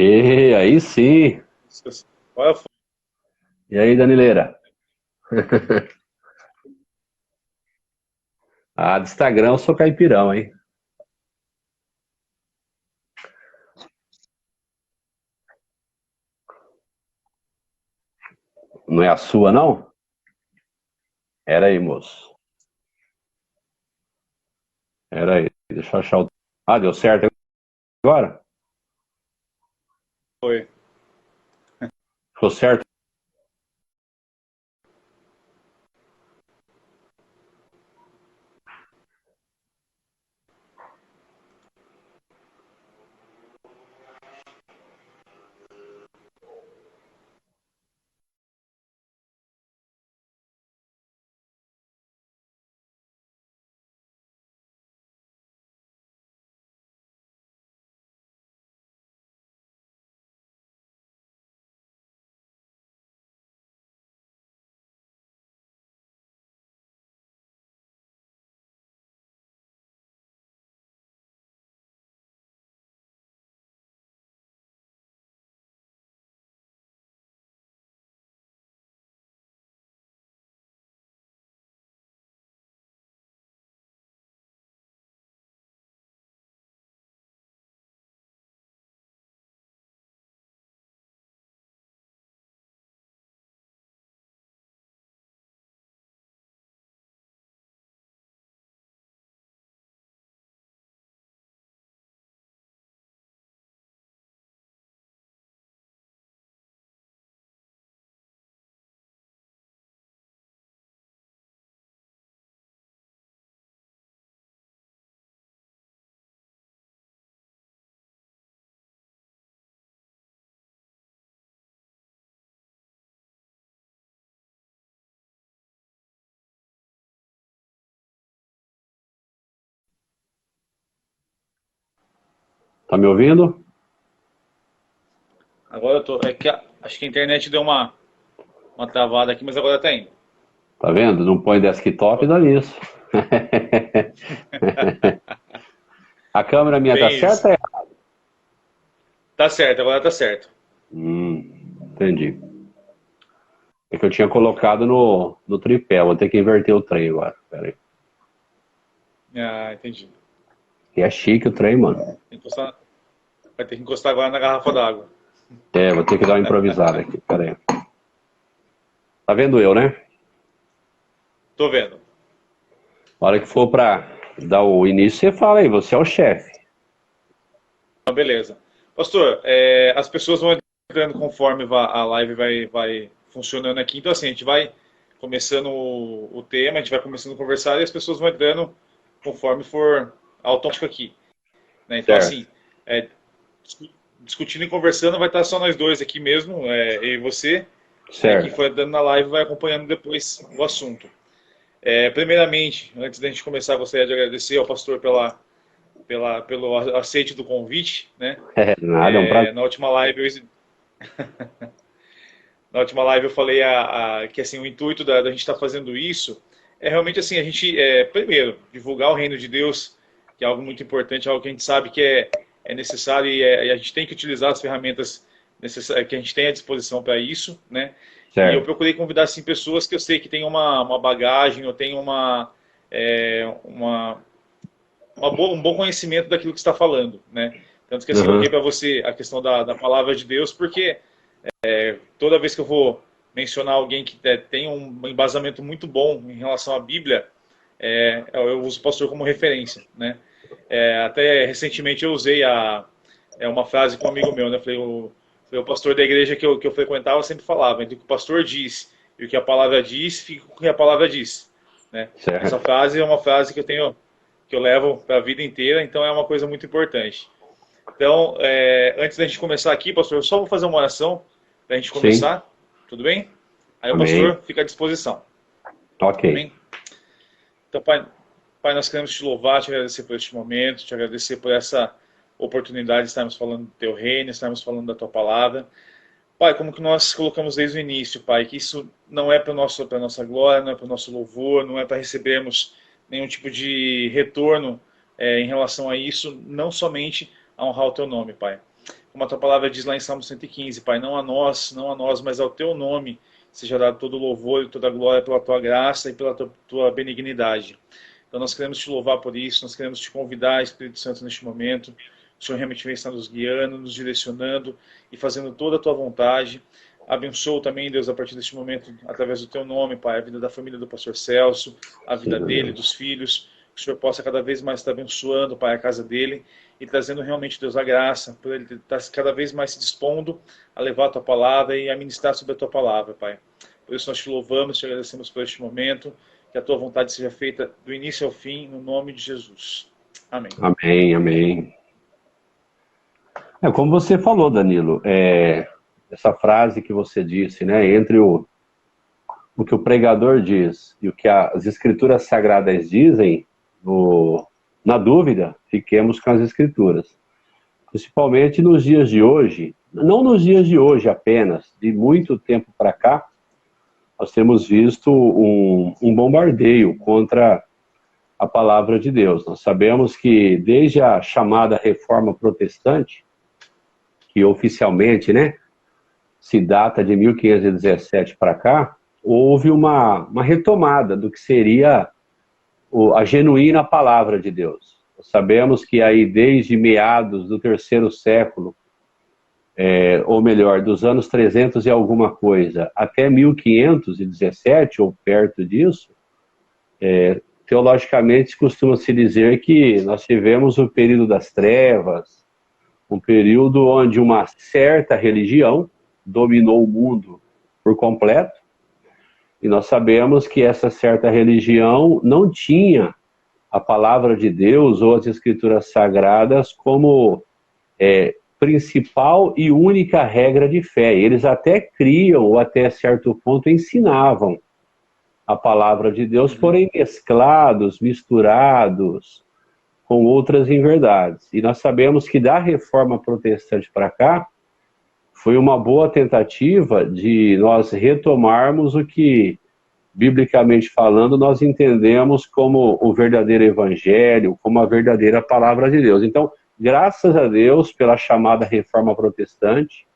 E aí sim. Olha, E aí, Danileira? Ah, do Instagram eu sou caipirão, hein? Não é a sua, não? Era aí, moço. Era aí. Deixa eu achar o. Ah, deu certo agora? foi. Ficou certo? Tá me ouvindo? Agora eu tô. Acho que a internet deu uma travada aqui, mas agora tá indo. Tá vendo? Não põe desktop, dá nisso. A câmera minha tá Bem isso. certa? Tá certo, agora tá certo. Entendi. É que eu tinha colocado no tripé. Vou ter que inverter o trem agora. Pera aí. Ah, entendi. E é chique o trem, mano. Encostar- Vai ter que encostar agora na garrafa d'água. É, vou ter que dar uma improvisada aqui. Pera aí. Tá vendo eu, né? Tô vendo. A hora que for pra dar o início, você fala aí, você é o chefe. Então, beleza. Pastor, as pessoas vão entrando conforme a live vai funcionando aqui. Então, assim, a gente vai começando o tema, a gente vai começando a conversar e as pessoas vão entrando conforme for automático aqui, né? Então, Certo, assim, é, discutindo e conversando, vai estar só nós dois aqui mesmo, eu e você. Aí quem certo. for dando na live vai acompanhando depois o assunto. Primeiramente, antes da gente começar, gostaria de agradecer ao pastor pelo aceite do convite, né? É, nada, é um prazer. Na última live eu falei que assim, o intuito da gente estar fazendo isso é realmente assim, a gente, primeiro, divulgar o reino de Deus, que é algo muito importante, algo que a gente sabe que é necessário e a gente tem que utilizar as ferramentas que a gente tem à disposição para isso, né? E eu Certo. procurei convidar assim, pessoas que eu sei que têm uma bagagem, ou têm é, uma, um bom conhecimento daquilo que está falando, né? Tanto que assim, eu coloquei Aham. para você a questão da palavra de Deus, porque toda vez que eu vou mencionar alguém que tem um embasamento muito bom em relação à Bíblia, eu uso o pastor como referência, né? Até recentemente eu usei uma frase com um amigo meu, né? O pastor da igreja que eu frequentava sempre falava, entre o que o pastor diz e o que a palavra diz, fica com o que a palavra diz, né? Essa Certo. frase é uma frase que eu levo para a vida inteira, então é uma coisa muito importante. Então, antes da gente começar aqui, pastor, eu só vou fazer uma oração para a gente Sim. começar, tudo bem? Aí o Amém. pastor fica à disposição, Ok. amém? Então, Pai, nós queremos te louvar, te agradecer por este momento, te agradecer por essa oportunidade de estarmos falando do teu reino, estarmos falando da tua palavra. Pai, como que nós colocamos desde o início, Pai, que isso não é para a nossa glória, não é para o nosso louvor, não é para recebermos nenhum tipo de retorno em relação a isso, não somente a honrar o teu nome, Pai. como a tua palavra diz lá em Salmo 115, Pai, não a nós, mas ao teu nome seja dado todo o louvor e toda a glória pela tua graça e pela tua benignidade. Então nós queremos te louvar por isso, nós queremos te convidar, Espírito Santo, neste momento. O Senhor realmente vem estar nos guiando, nos direcionando e fazendo toda a tua vontade. Abençoa também, Deus, a partir deste momento, através do teu nome, Pai, a vida da família do pastor Celso, a vida dele, dos filhos. Que o Senhor possa cada vez mais estar abençoando, Pai, a casa dele e trazendo realmente, Deus, a graça, por ele estar cada vez mais se dispondo a levar a tua palavra e a ministrar sobre a tua palavra, Pai. Por isso nós te louvamos, te agradecemos por este momento, que a tua vontade seja feita do início ao fim, no nome de Jesus. Amém. Amém, amém. Como você falou, Danilo, essa frase que você disse, né, entre o que o pregador diz e o que as escrituras sagradas dizem, na dúvida, fiquemos com as escrituras. Principalmente nos dias de hoje, não nos dias de hoje apenas, de muito tempo para cá, nós temos visto um bombardeio contra a palavra de Deus. Nós sabemos que desde a chamada Reforma Protestante, que oficialmente, né, se data de 1517 para cá, houve uma retomada do que seria a genuína palavra de Deus. Nós sabemos que aí desde meados do terceiro século, ou melhor, dos anos 300 e alguma coisa, até 1517, ou perto disso, teologicamente costuma-se dizer que nós tivemos o período das trevas, um período onde uma certa religião dominou o mundo por completo, e nós sabemos que essa certa religião não tinha a palavra de Deus ou as escrituras sagradas como principal e única regra de fé. Eles até criam, ou até certo ponto ensinavam a palavra de Deus, porém mesclados, misturados com outras inverdades. E nós sabemos que da Reforma Protestante para cá, foi uma boa tentativa de nós retomarmos o que, biblicamente falando, nós entendemos como o verdadeiro evangelho, como a verdadeira palavra de Deus. Então, graças a Deus pela chamada Reforma Protestante,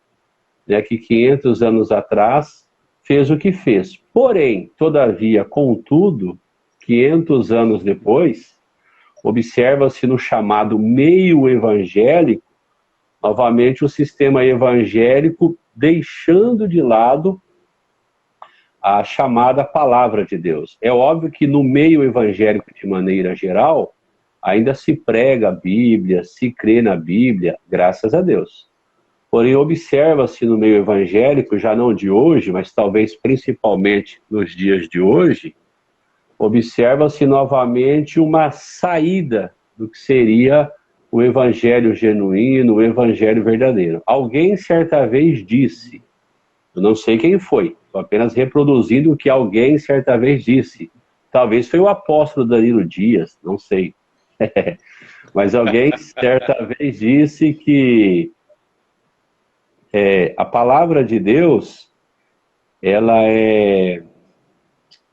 né, que 500 anos atrás fez o que fez. Porém, todavia, contudo, 500 anos depois, observa-se no chamado meio evangélico, novamente o sistema evangélico deixando de lado a chamada palavra de Deus. É óbvio que no meio evangélico, de maneira geral, ainda se prega a Bíblia, se crê na Bíblia, graças a Deus. Porém, observa-se no meio evangélico, já não de hoje, mas talvez principalmente nos dias de hoje, observa-se novamente uma saída do que seria o evangelho genuíno, o evangelho verdadeiro. Alguém certa vez disse, eu não sei quem foi, estou apenas reproduzindo o que alguém certa vez disse. Talvez foi o apóstolo Danilo Dias, não sei. Mas alguém certa vez disse que a palavra de Deus, ela é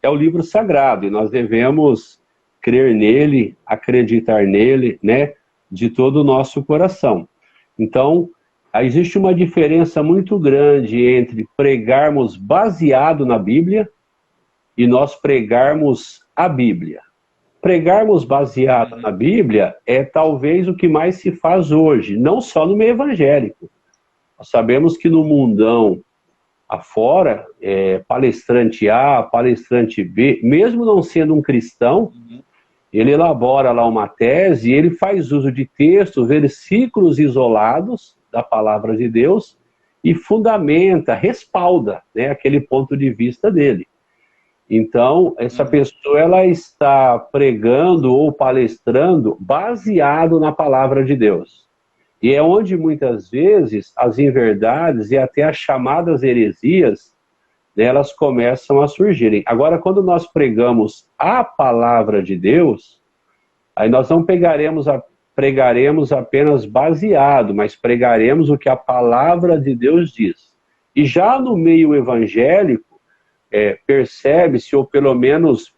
o livro sagrado, e nós devemos crer nele, acreditar nele, né, de todo o nosso coração. Então, existe uma diferença muito grande entre pregarmos baseado na Bíblia e nós pregarmos a Bíblia. Pregarmos baseado na Bíblia é talvez o que mais se faz hoje, não só no meio evangélico. Nós sabemos que no mundão afora, palestrante A, palestrante B, mesmo não sendo um cristão, ele elabora lá uma tese, ele faz uso de textos, versículos isolados da palavra de Deus e fundamenta, respalda, né, aquele ponto de vista dele. Então, essa pessoa, ela está pregando ou palestrando baseado na palavra de Deus. E é onde, muitas vezes, as inverdades e até as chamadas heresias, né, elas começam a surgirem. Agora, quando nós pregamos a palavra de Deus, aí nós não pregaremos apenas baseado, mas pregaremos o que a palavra de Deus diz. E já no meio evangélico, percebe-se, ou pelo menos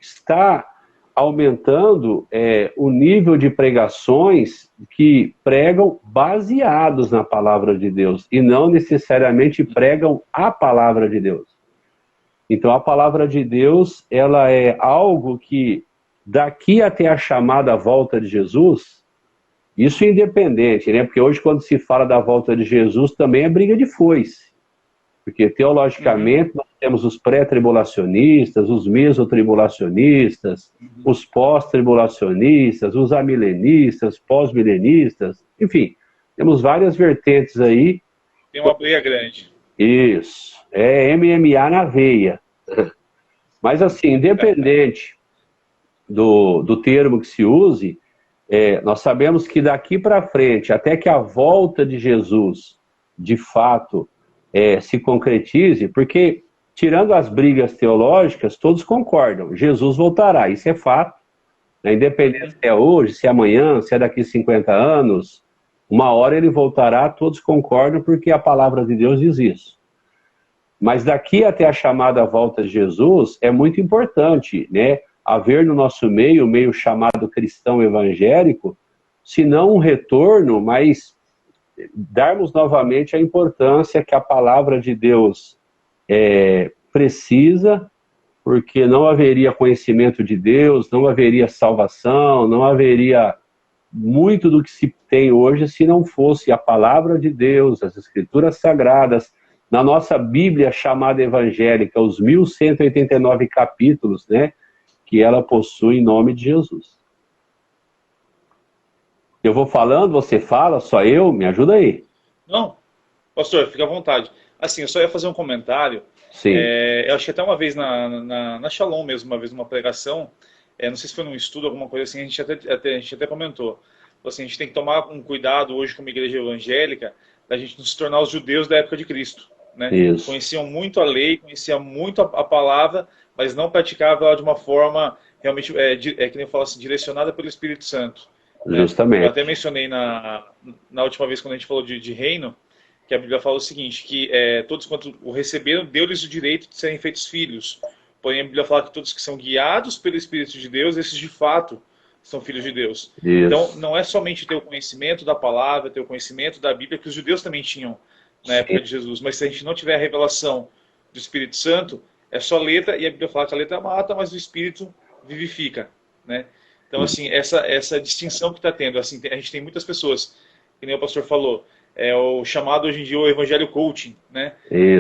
está aumentando o nível de pregações que pregam baseados na palavra de Deus e não necessariamente pregam a palavra de Deus. Então, a palavra de Deus, ela é algo que, daqui até a chamada volta de Jesus, isso é independente, né? Porque hoje, quando se fala da volta de Jesus, também é briga de foice. Porque, teologicamente, nós temos os pré-tribulacionistas, os mesotribulacionistas, os pós-tribulacionistas, os amilenistas, pós-milenistas, enfim, temos várias vertentes aí. Tem uma briga grande. Isso, é MMA na veia. Mas, assim, independente do termo que se use, nós sabemos que daqui para frente, até que a volta de Jesus, de fato, se concretize, porque, tirando as brigas teológicas, todos concordam, Jesus voltará, isso é fato, né? Independente se é hoje, se é amanhã, se é daqui 50 anos, uma hora ele voltará, todos concordam, porque a palavra de Deus diz isso. Mas daqui até a chamada volta de Jesus, é muito importante, né, haver no nosso meio, o meio chamado cristão evangélico, se não um retorno, mas darmos novamente a importância que a palavra de Deus precisa, porque não haveria conhecimento de Deus, não haveria salvação, não haveria muito do que se tem hoje se não fosse a palavra de Deus, as escrituras sagradas, na nossa Bíblia chamada evangélica, os 1189 capítulos, né, que ela possui em nome de Jesus. Eu vou falando, você fala, só eu? Me ajuda aí. Não, pastor, fica à vontade. Assim, eu só ia fazer um comentário. Sim. Eu achei até uma vez na Shalom mesmo, uma vez numa pregação, não sei se foi num estudo, alguma coisa assim, a gente até comentou. Assim, a gente tem que tomar um cuidado hoje como igreja evangélica, da gente não se tornar os judeus da época de Cristo. Né? Isso. Conheciam muito a lei, conheciam muito a palavra, mas não praticavam ela de uma forma realmente, que nem eu falo assim, direcionada pelo Espírito Santo. Justamente. Eu até mencionei na última vez, quando a gente falou de reino, que a Bíblia fala o seguinte, que todos quanto o receberam, deu-lhes o direito de serem feitos filhos. Porém, a Bíblia fala que todos que são guiados pelo Espírito de Deus, esses de fato são filhos de Deus. Isso. Então, não é somente ter o conhecimento da palavra, ter o conhecimento da Bíblia, que os judeus também tinham na época de Jesus. Mas se a gente não tiver a revelação do Espírito Santo, é só letra, e a Bíblia fala que a letra mata, mas o Espírito vivifica, né? Então, assim, essa distinção que está tendo, assim, a gente tem muitas pessoas, que nem o pastor falou, o chamado hoje em dia o evangelho coaching, né?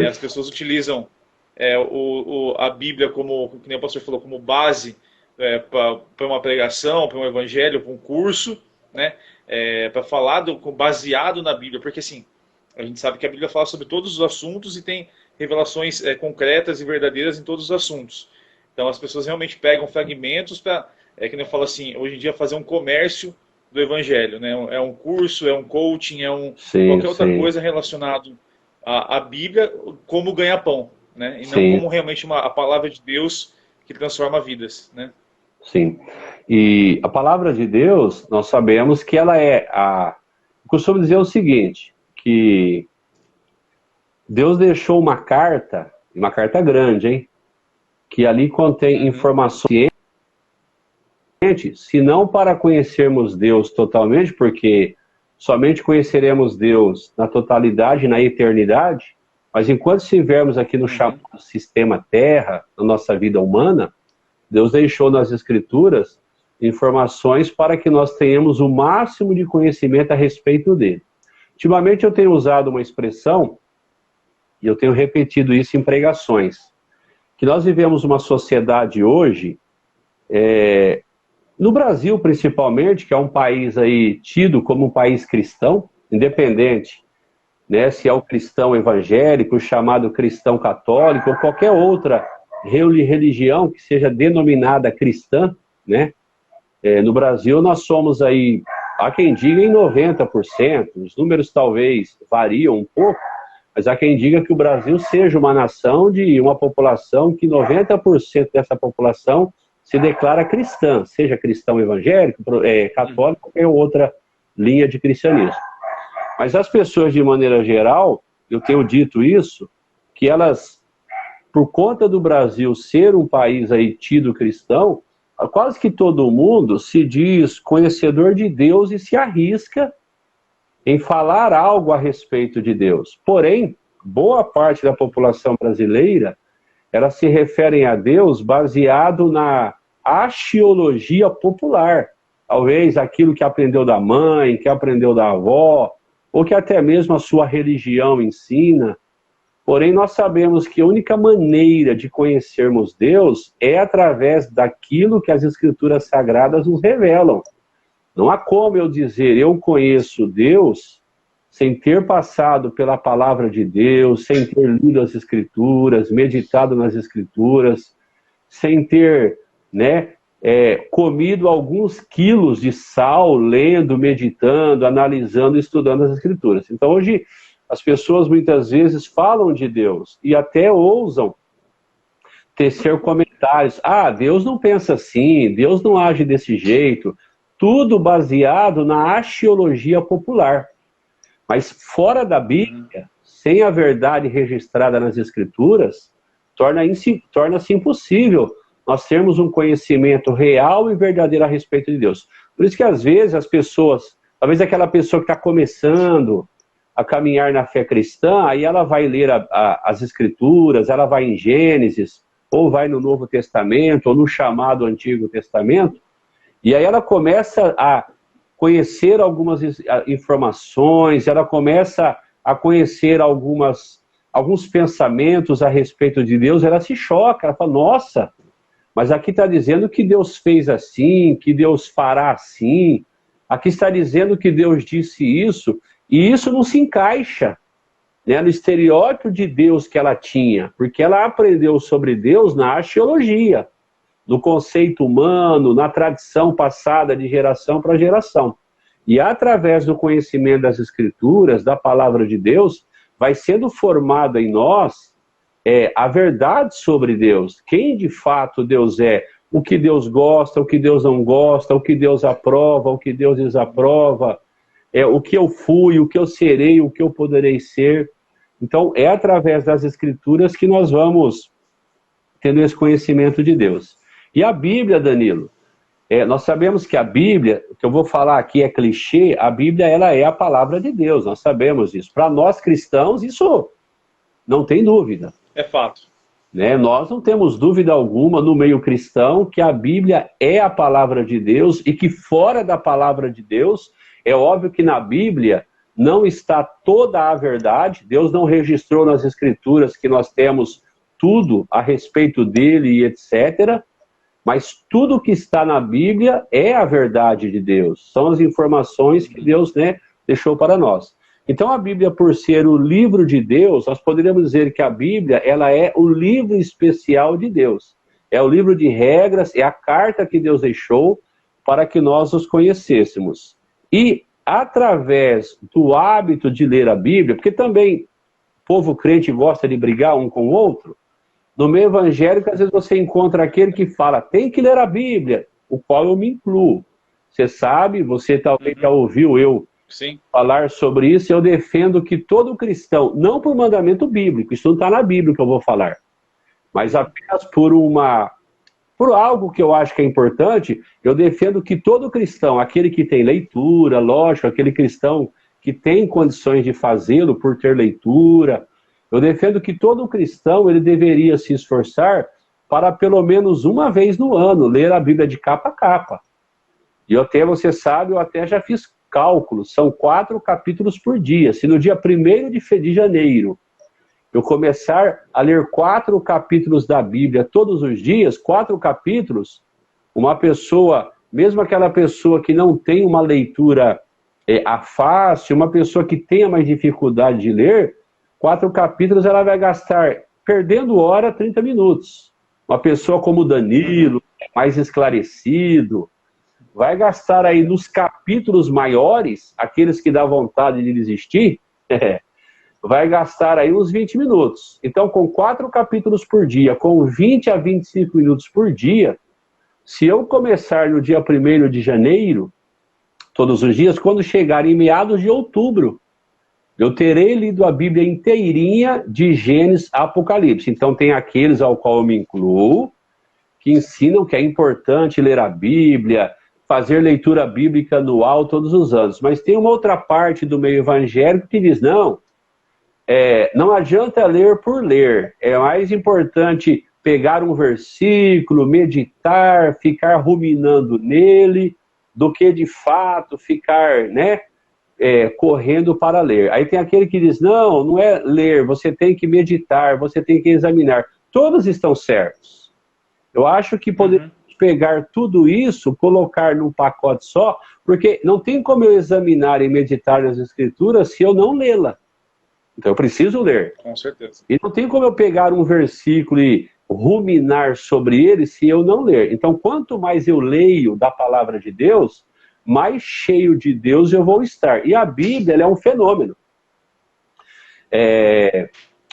As pessoas utilizam a Bíblia como, que nem o pastor falou, como base para uma pregação, para um evangelho, para um curso, né? Para falar baseado na Bíblia, porque assim, a gente sabe que a Bíblia fala sobre todos os assuntos e tem revelações concretas e verdadeiras em todos os assuntos. Então as pessoas realmente pegam fragmentos para, que nem eu falo assim, hoje em dia fazer um comércio do evangelho, né? É um curso, é um coaching, qualquer outra coisa relacionada à Bíblia como ganha-pão, né? E não como realmente a palavra de Deus que transforma vidas, né? Sim. E a palavra de Deus, nós sabemos que ela eu costumo dizer o seguinte, que Deus deixou uma carta grande, hein? Que ali contém informações, se não para conhecermos Deus totalmente, porque somente conheceremos Deus na totalidade, na eternidade, mas enquanto estivermos aqui no chamado sistema Terra, na nossa vida humana, Deus deixou nas Escrituras informações para que nós tenhamos o máximo de conhecimento a respeito dele. Ultimamente eu tenho usado uma expressão, e eu tenho repetido isso em pregações, que nós vivemos uma sociedade hoje, no Brasil principalmente, que é um país aí tido como um país cristão, independente, né, se é o cristão evangélico, o chamado cristão católico, ou qualquer outra religião que seja denominada cristã, né? No Brasil nós somos aí, há quem diga em 90%, os números talvez variam um pouco, mas há quem diga que o Brasil seja uma nação de uma população que 90% dessa população se declara cristã, seja cristão evangélico, católico, ou qualquer outra linha de cristianismo. Mas as pessoas, de maneira geral, eu tenho dito isso, que elas, por conta do Brasil ser um país aí tido cristão, quase que todo mundo se diz conhecedor de Deus e se arrisca em falar algo a respeito de Deus. Porém, boa parte da população brasileira, elas se referem a Deus baseado na axiologia popular. Talvez aquilo que aprendeu da mãe, que aprendeu da avó, ou que até mesmo a sua religião ensina. Porém, nós sabemos que a única maneira de conhecermos Deus é através daquilo que as Escrituras Sagradas nos revelam. Não há como eu dizer, eu conheço Deus, sem ter passado pela palavra de Deus, sem ter lido as Escrituras, meditado nas Escrituras, sem ter, comido alguns quilos de sal, lendo, meditando, analisando, estudando as Escrituras. Então, hoje, as pessoas muitas vezes falam de Deus e até ousam tecer comentários. Ah, Deus não pensa assim, Deus não age desse jeito. Tudo baseado na axiologia popular. Mas fora da Bíblia, sem a verdade registrada nas Escrituras, torna-se impossível nós termos um conhecimento real e verdadeiro a respeito de Deus. Por isso que às vezes as pessoas, talvez aquela pessoa que está começando a caminhar na fé cristã, aí ela vai ler as Escrituras, ela vai em Gênesis, ou vai no Novo Testamento, ou no chamado Antigo Testamento, e aí ela começa a conhecer algumas informações, ela começa a conhecer alguns pensamentos a respeito de Deus, ela se choca, ela fala, nossa, mas aqui está dizendo que Deus fez assim, que Deus fará assim, aqui está dizendo que Deus disse isso, e isso não se encaixa, no estereótipo de Deus que ela tinha, porque ela aprendeu sobre Deus na axiologia, no conceito humano, na tradição passada de geração para geração. E através do conhecimento das Escrituras, da palavra de Deus, vai sendo formada em nós a verdade sobre Deus. Quem de fato Deus é, o que Deus gosta, o que Deus não gosta, o que Deus aprova, o que Deus desaprova, o que eu fui, o que eu serei, o que eu poderei ser. Então, é através das Escrituras que nós vamos tendo esse conhecimento de Deus. E a Bíblia, Danilo, nós sabemos que a Bíblia, o que eu vou falar aqui é clichê, a Bíblia ela é a palavra de Deus, nós sabemos isso. Para nós cristãos, isso não tem dúvida. É fato. Nós não temos dúvida alguma no meio cristão que a Bíblia é a palavra de Deus e que fora da palavra de Deus, é óbvio que na Bíblia não está toda a verdade, Deus não registrou nas Escrituras que nós temos tudo a respeito dele e etc., mas tudo que está na Bíblia é a verdade de Deus. São as informações que Deus deixou para nós. Então a Bíblia, por ser o livro de Deus, nós poderíamos dizer que a Bíblia ela é o livro especial de Deus. É o livro de regras, é a carta que Deus deixou para que nós os conhecêssemos. E através do hábito de ler a Bíblia, porque também o povo crente gosta de brigar um com o outro, no meio evangélico, às vezes você encontra aquele que fala, tem que ler a Bíblia, o qual eu me incluo. Você sabe, você talvez já ouviu eu falar sobre isso, eu defendo que todo cristão, não por mandamento bíblico, isso não está na Bíblia que eu vou falar, mas apenas por algo que eu acho que é importante, eu defendo que todo cristão, aquele que tem leitura, lógico, aquele cristão que tem condições de fazê-lo por ter leitura, eu defendo que todo cristão ele deveria se esforçar para pelo menos uma vez no ano ler a Bíblia de capa a capa. E você sabe, eu até já fiz cálculos, são 4 capítulos por dia. Se no dia 1º de janeiro eu começar a ler 4 capítulos da Bíblia todos os dias, 4 capítulos, uma pessoa, mesmo aquela pessoa que não tem uma leitura fácil, uma pessoa que tenha mais dificuldade de ler, 4 capítulos ela vai gastar, perdendo hora, 30 minutos. Uma pessoa como Danilo, mais esclarecido, vai gastar aí nos capítulos maiores, aqueles que dá vontade de desistir, vai gastar aí uns 20 minutos. Então, com 4 capítulos por dia, com 20 a 25 minutos por dia, se eu começar no dia 1º de janeiro, todos os dias, quando chegar em meados de outubro, eu terei lido a Bíblia inteirinha de Gênesis a Apocalipse. Então tem aqueles ao qual eu me incluo, que ensinam que é importante ler a Bíblia, fazer leitura bíblica anual todos os anos. Mas tem uma outra parte do meio evangélico que diz, não adianta ler por ler, é mais importante pegar um versículo, meditar, ficar ruminando nele, do que de fato ficar, correndo para ler. Aí tem aquele que diz, não é ler, você tem que meditar, você tem que examinar. Todos estão certos. Eu acho que podemos pegar tudo isso, colocar num pacote só, porque não tem como eu examinar e meditar nas Escrituras se eu não lê-la. Então eu preciso ler. Com certeza. E não tem como eu pegar um versículo e ruminar sobre ele se eu não ler. Então quanto mais eu leio da palavra de Deus, mais cheio de Deus eu vou estar. E a Bíblia, ela é um fenômeno.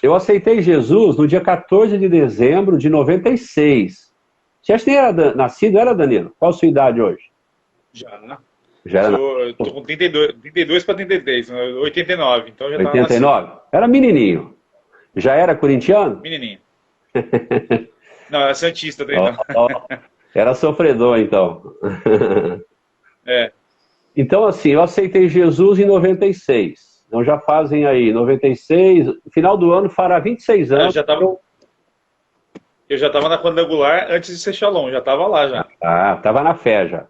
Eu aceitei Jesus no dia 14 de dezembro de 96. Você acha que era nascido? Era, Danilo? Qual a sua idade hoje? Já era. Eu tô com 32 para 33, 89, então já estava 89? Era menininho. Já era corintiano? Menininho. Não, era santista daí, não. Era sofredor, então. Então, assim, eu aceitei Jesus em 96. Então já fazem aí 96, final do ano fará 26 anos. Eu já estava na quadrangular antes de ser Shalom, já estava lá já. Estava na fé já.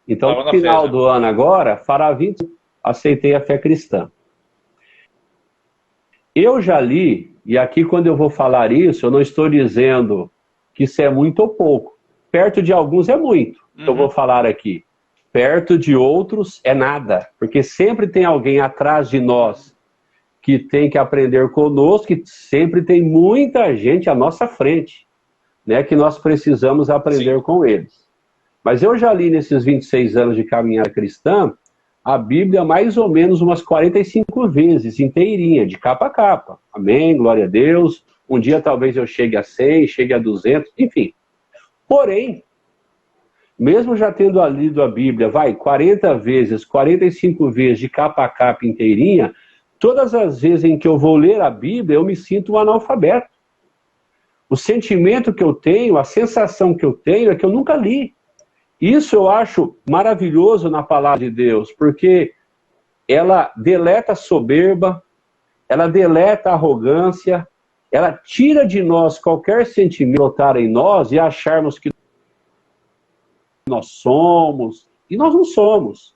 Então, no final do ano agora, fará 20, aceitei a fé cristã. Eu já li, e aqui quando eu vou falar isso, eu não estou dizendo que isso é muito ou pouco. Perto de alguns é muito, que eu vou falar aqui. Perto de outros é nada, porque sempre tem alguém atrás de nós que tem que aprender conosco, que sempre tem muita gente à nossa frente, que nós precisamos aprender com eles. Mas eu já li nesses 26 anos de caminhada cristã, a Bíblia mais ou menos umas 45 vezes, inteirinha, de capa a capa. Amém, glória a Deus. Um dia talvez eu chegue a 100, chegue a 200, enfim. Porém, mesmo já tendo lido a Bíblia, 40 vezes, 45 vezes, de capa a capa inteirinha, todas as vezes em que eu vou ler a Bíblia, eu me sinto um analfabeto. O sentimento que eu tenho, a sensação que eu tenho é que eu nunca li. Isso eu acho maravilhoso na palavra de Deus, porque ela deleta a soberba, ela deleta a arrogância, ela tira de nós qualquer sentimento notar em nós e acharmos que nós somos, e nós não somos.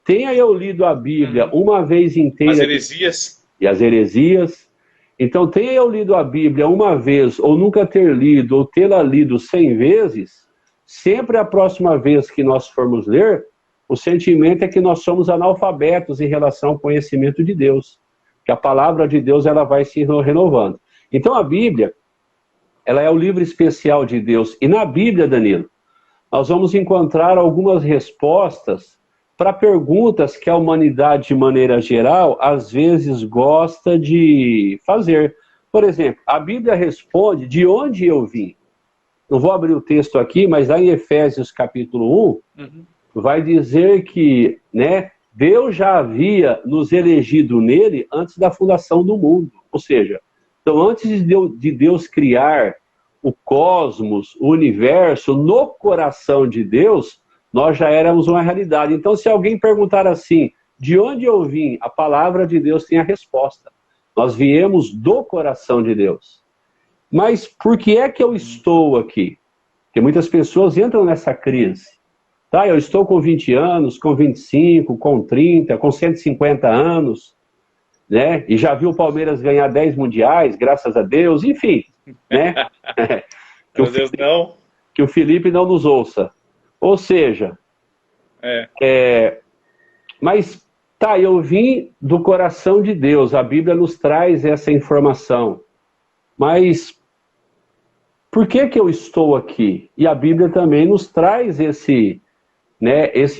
Tenha eu lido a Bíblia uma vez inteira... As heresias. E as heresias. Então, tenha eu lido a Bíblia uma vez, ou nunca ter lido, ou tê-la lido 100 vezes... Sempre a próxima vez que nós formos ler, o sentimento é que nós somos analfabetos em relação ao conhecimento de Deus. Que a palavra de Deus ela vai se renovando. Então a Bíblia, ela é o livro especial de Deus. E na Bíblia, Danilo, nós vamos encontrar algumas respostas para perguntas que a humanidade, de maneira geral, às vezes gosta de fazer. Por exemplo, a Bíblia responde de onde eu vim. Não vou abrir o texto aqui, mas lá em Efésios capítulo 1, vai dizer que Deus já havia nos elegido nele antes da fundação do mundo. Ou seja, então antes de Deus criar o cosmos, o universo, no coração de Deus, nós já éramos uma realidade. Então se alguém perguntar assim, de onde eu vim? A palavra de Deus tem a resposta. Nós viemos do coração de Deus. Mas por que é que eu estou aqui? Porque muitas pessoas entram nessa crise. Eu estou com 20 anos, com 25, com 30, com 150 anos, e já vi o Palmeiras ganhar 10 mundiais, graças a Deus, enfim. Que o Felipe não nos ouça. Ou seja, mas eu vim do coração de Deus, a Bíblia nos traz essa informação. Mas por que eu estou aqui? E a Bíblia também nos traz esse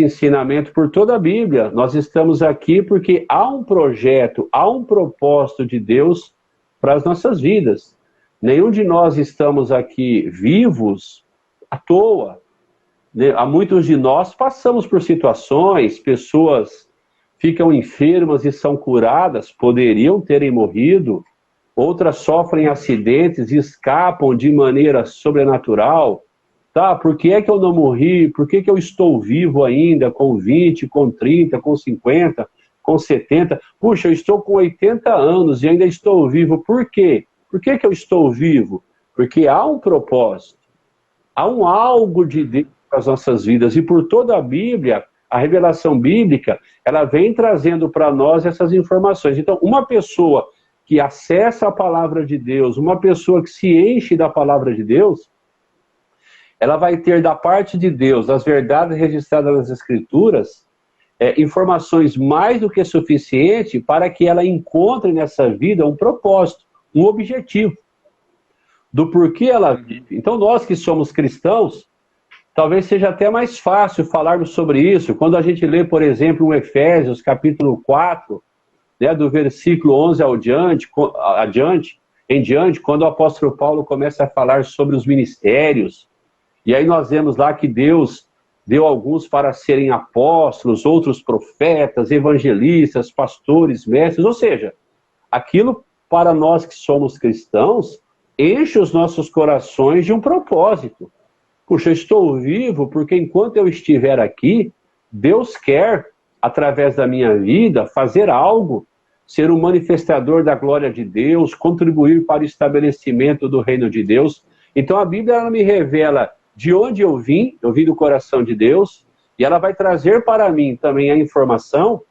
ensinamento por toda a Bíblia. Nós estamos aqui porque há um projeto, há um propósito de Deus para as nossas vidas. Nenhum de nós estamos aqui vivos à toa. Há muitos de nós passamos por situações, pessoas ficam enfermas e são curadas, poderiam terem morrido, outras sofrem acidentes e escapam de maneira sobrenatural. Tá, por que é que eu não morri? Por que que eu estou vivo ainda com 20, com 30, com 50, com 70? Puxa, eu estou com 80 anos e ainda estou vivo. Por quê? Por que que eu estou vivo? Porque há um propósito, há um algo de Deus para as nossas vidas. E por toda a Bíblia, a revelação bíblica, ela vem trazendo para nós essas informações. Então, uma pessoa que acessa a palavra de Deus, uma pessoa que se enche da palavra de Deus, ela vai ter da parte de Deus, das verdades registradas nas Escrituras, informações mais do que suficiente para que ela encontre nessa vida um propósito, um objetivo, do porquê ela vive. Então nós que somos cristãos, talvez seja até mais fácil falarmos sobre isso, quando a gente lê, por exemplo, em Efésios, capítulo 4, né, do versículo 11 em diante, quando o apóstolo Paulo começa a falar sobre os ministérios. E aí nós vemos lá que Deus deu alguns para serem apóstolos, outros profetas, evangelistas, pastores, mestres, ou seja, aquilo para nós que somos cristãos, enche os nossos corações de um propósito. Puxa, eu estou vivo porque enquanto eu estiver aqui, Deus quer, através da minha vida, fazer algo, ser um manifestador da glória de Deus, contribuir para o estabelecimento do reino de Deus. Então a Bíblia ela me revela de onde eu vim do coração de Deus, e ela vai trazer para mim também a informação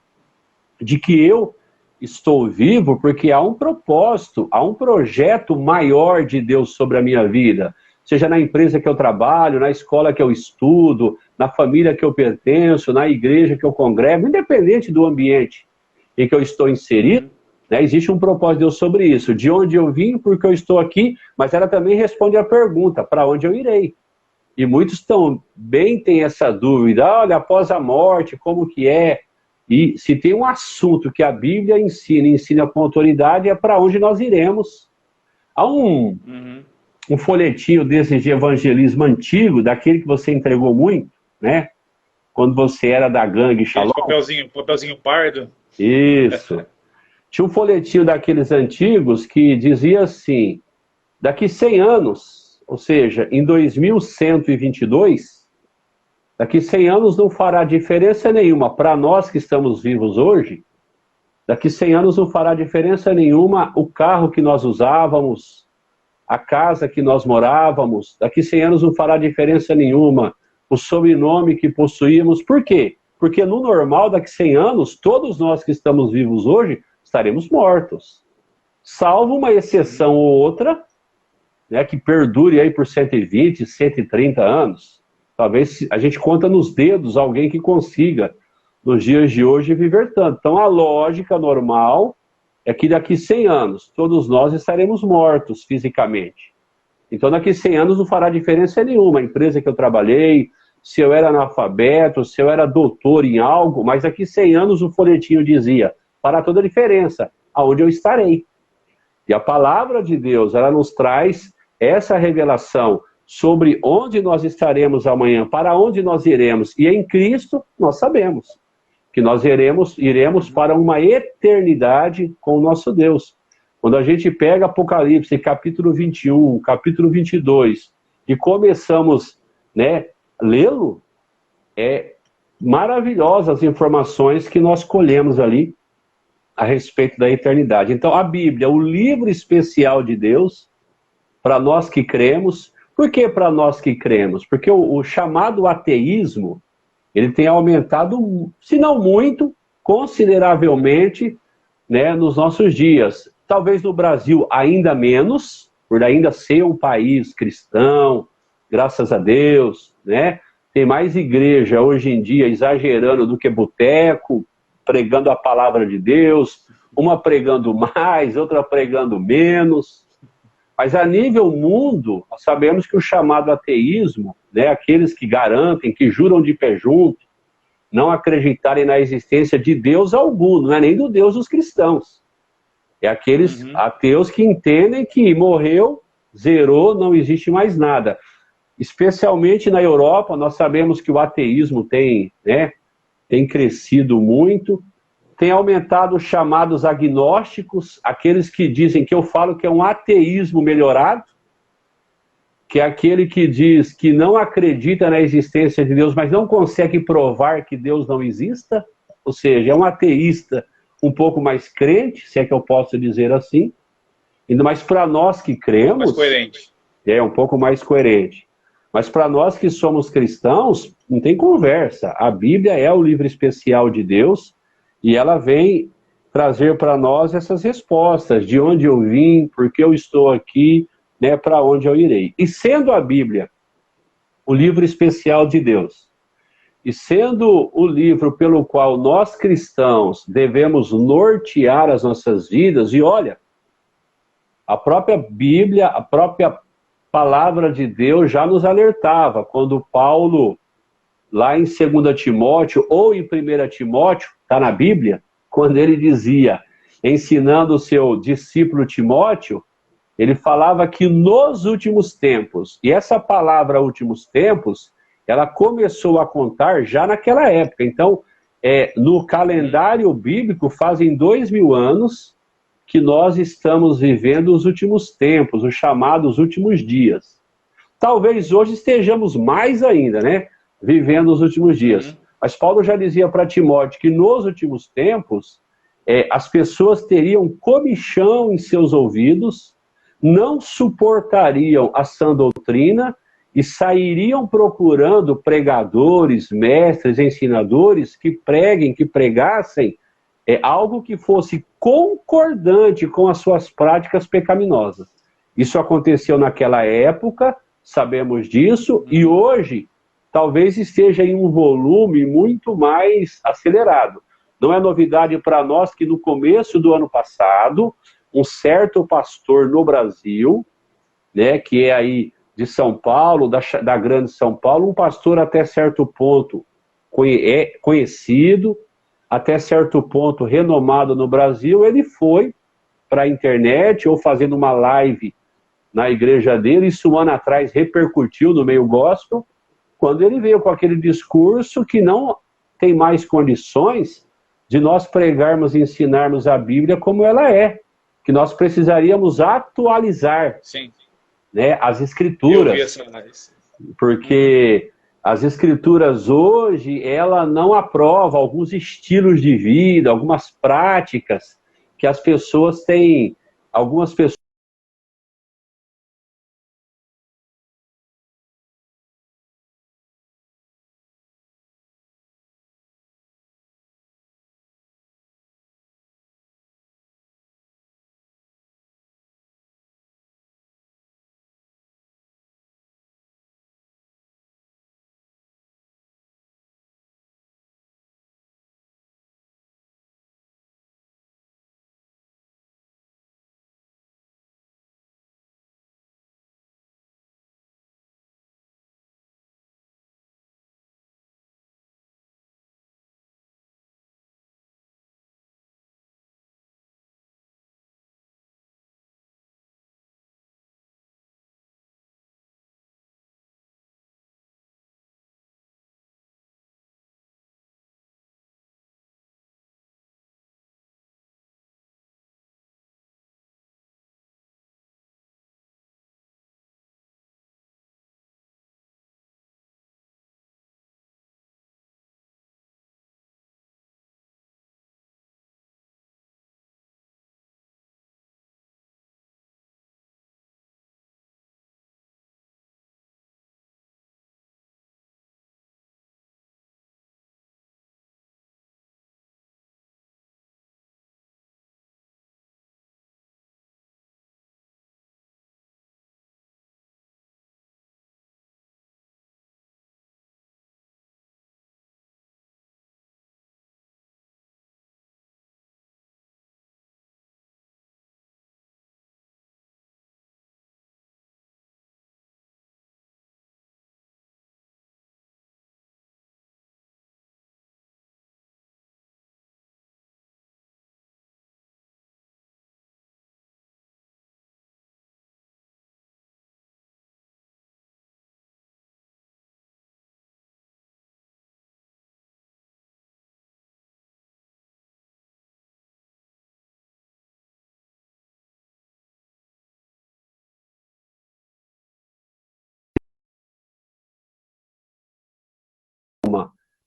de que eu estou vivo porque há um propósito, há um projeto maior de Deus sobre a minha vida, seja na empresa que eu trabalho, na escola que eu estudo, na família que eu pertenço, na igreja que eu congrego, independente do ambiente em que eu estou inserido, né, existe um propósito de Deus sobre isso, de onde eu vim, porque eu estou aqui, mas ela também responde a pergunta, para onde eu irei? E muitos também têm essa dúvida, olha, após a morte, como que é? E se tem um assunto que a Bíblia ensina com autoridade, é para onde nós iremos. Há um folhetinho desses de evangelismo antigo, daquele que você entregou muito, né? Quando você era da gangue Shalom. Papelzinho pardo. Isso. Tinha um folhetinho daqueles antigos que dizia assim, daqui 100 anos... Ou seja, em 2122, daqui 100 anos não fará diferença nenhuma para nós que estamos vivos hoje. Daqui 100 anos não fará diferença nenhuma o carro que nós usávamos, a casa que nós morávamos. Daqui 100 anos não fará diferença nenhuma o sobrenome que possuímos. Por quê? Porque no normal, daqui 100 anos, todos nós que estamos vivos hoje estaremos mortos. Salvo uma exceção ou outra, né, que perdure aí por 120, 130 anos. Talvez a gente conta nos dedos alguém que consiga, nos dias de hoje, viver tanto. Então, a lógica normal é que daqui 100 anos, todos nós estaremos mortos fisicamente. Então, daqui 100 anos não fará diferença nenhuma. A empresa que eu trabalhei, se eu era analfabeto, se eu era doutor em algo, mas daqui 100 anos o folhetinho dizia, fará toda a diferença, aonde eu estarei. E a palavra de Deus, ela nos traz essa revelação sobre onde nós estaremos amanhã, para onde nós iremos. E em Cristo, nós sabemos que nós iremos para uma eternidade com o nosso Deus. Quando a gente pega Apocalipse, capítulo 21, capítulo 22, e começamos, né, lê-lo, é maravilhosas as informações que nós colhemos ali a respeito da eternidade. Então, a Bíblia, o livro especial de Deus, para nós que cremos. Por que para nós que cremos? Porque o chamado ateísmo, ele tem aumentado, se não muito, consideravelmente, né, nos nossos dias. Talvez no Brasil ainda menos, por ainda ser um país cristão, graças a Deus, né? Tem mais igreja hoje em dia exagerando do que boteco, pregando a palavra de Deus, uma pregando mais, outra pregando menos. Mas a nível mundo, nós sabemos que o chamado ateísmo, né, aqueles que garantem, que juram de pé junto, não acreditarem na existência de Deus algum, não é nem do Deus dos cristãos. É aqueles ateus que entendem que morreu, zerou, não existe mais nada. Especialmente na Europa, nós sabemos que o ateísmo tem crescido muito, tem aumentado os chamados agnósticos, aqueles que dizem, que eu falo que é um ateísmo melhorado, que é aquele que diz que não acredita na existência de Deus, mas não consegue provar que Deus não exista, ou seja, é um ateísta um pouco mais crente, se é que eu posso dizer assim, ainda mais para nós que cremos, Mais coerente. é um pouco mais coerente. Mas para nós que somos cristãos, não tem conversa. A Bíblia é o livro especial de Deus e ela vem trazer para nós essas respostas, de onde eu vim, por que eu estou aqui, né, para onde eu irei. E sendo a Bíblia o livro especial de Deus, e sendo o livro pelo qual nós cristãos devemos nortear as nossas vidas, e olha, a própria Bíblia, a própria palavra de Deus já nos alertava, quando Paulo, lá em 2 Timóteo, ou em 1 Timóteo, está na Bíblia, quando ele dizia, ensinando o seu discípulo Timóteo, ele falava que nos últimos tempos, e essa palavra últimos tempos, ela começou a contar já naquela época. Então, no calendário bíblico, fazem 2000 anos que nós estamos vivendo os últimos tempos, os chamados últimos dias. Talvez hoje estejamos mais ainda, né? Vivendo os últimos dias. Mas Paulo já dizia para Timóteo que nos últimos tempos, as pessoas teriam comichão em seus ouvidos, não suportariam a sã doutrina e sairiam procurando pregadores, mestres, ensinadores que preguem, que pregassem algo que fosse concordante com as suas práticas pecaminosas. Isso aconteceu naquela época, sabemos disso, e hoje talvez esteja em um volume muito mais acelerado. Não é novidade para nós que no começo do ano passado, um certo pastor no Brasil, né, que é aí de São Paulo, da grande São Paulo, um pastor até certo ponto conhecido, até certo ponto renomado no Brasil, ele foi para a internet ou fazendo uma live na igreja dele, isso um ano atrás repercutiu no meio gospel, quando ele veio com aquele discurso que não tem mais condições de nós pregarmos e ensinarmos a Bíblia como ela é, que nós precisaríamos atualizar, Sim, né, as eu vi escrituras, essa análise. porque as escrituras hoje, ela não aprova alguns estilos de vida, algumas práticas que as pessoas têm, algumas pessoas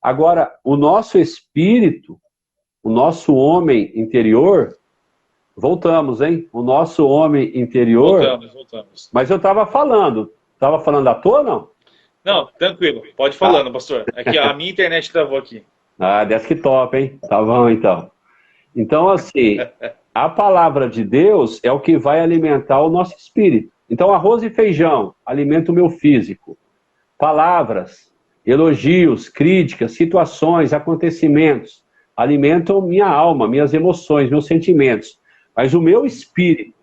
Agora, o nosso espírito, o nosso homem interior, voltamos, hein? O nosso homem interior... Voltamos. Mas eu estava falando à toa ou não? Não, tranquilo, pode ir falando, pastor. É que a minha internet travou aqui. Ah, desktop, hein? Tá bom, então. Então, assim, a palavra de Deus é o que vai alimentar o nosso espírito. Então, arroz e feijão alimenta o meu físico. Palavras, elogios, críticas, situações, acontecimentos alimentam minha alma, minhas emoções, meus sentimentos. Mas o meu espírito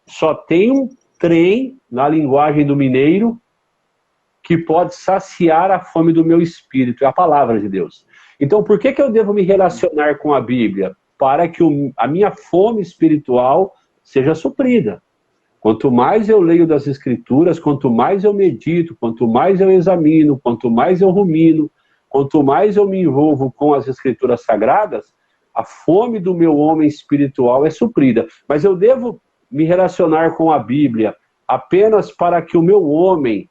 só tem um trem, na linguagem do mineiro, que pode saciar a fome do meu espírito, é a palavra de Deus. Então, por que eu devo me relacionar com a Bíblia? Para que a minha fome espiritual seja suprida. Quanto mais eu leio das Escrituras, quanto mais eu medito, quanto mais eu examino, quanto mais eu rumino, quanto mais eu me envolvo com as Escrituras Sagradas, a fome do meu homem espiritual é suprida. Mas eu devo me relacionar com a Bíblia apenas para que o meu homem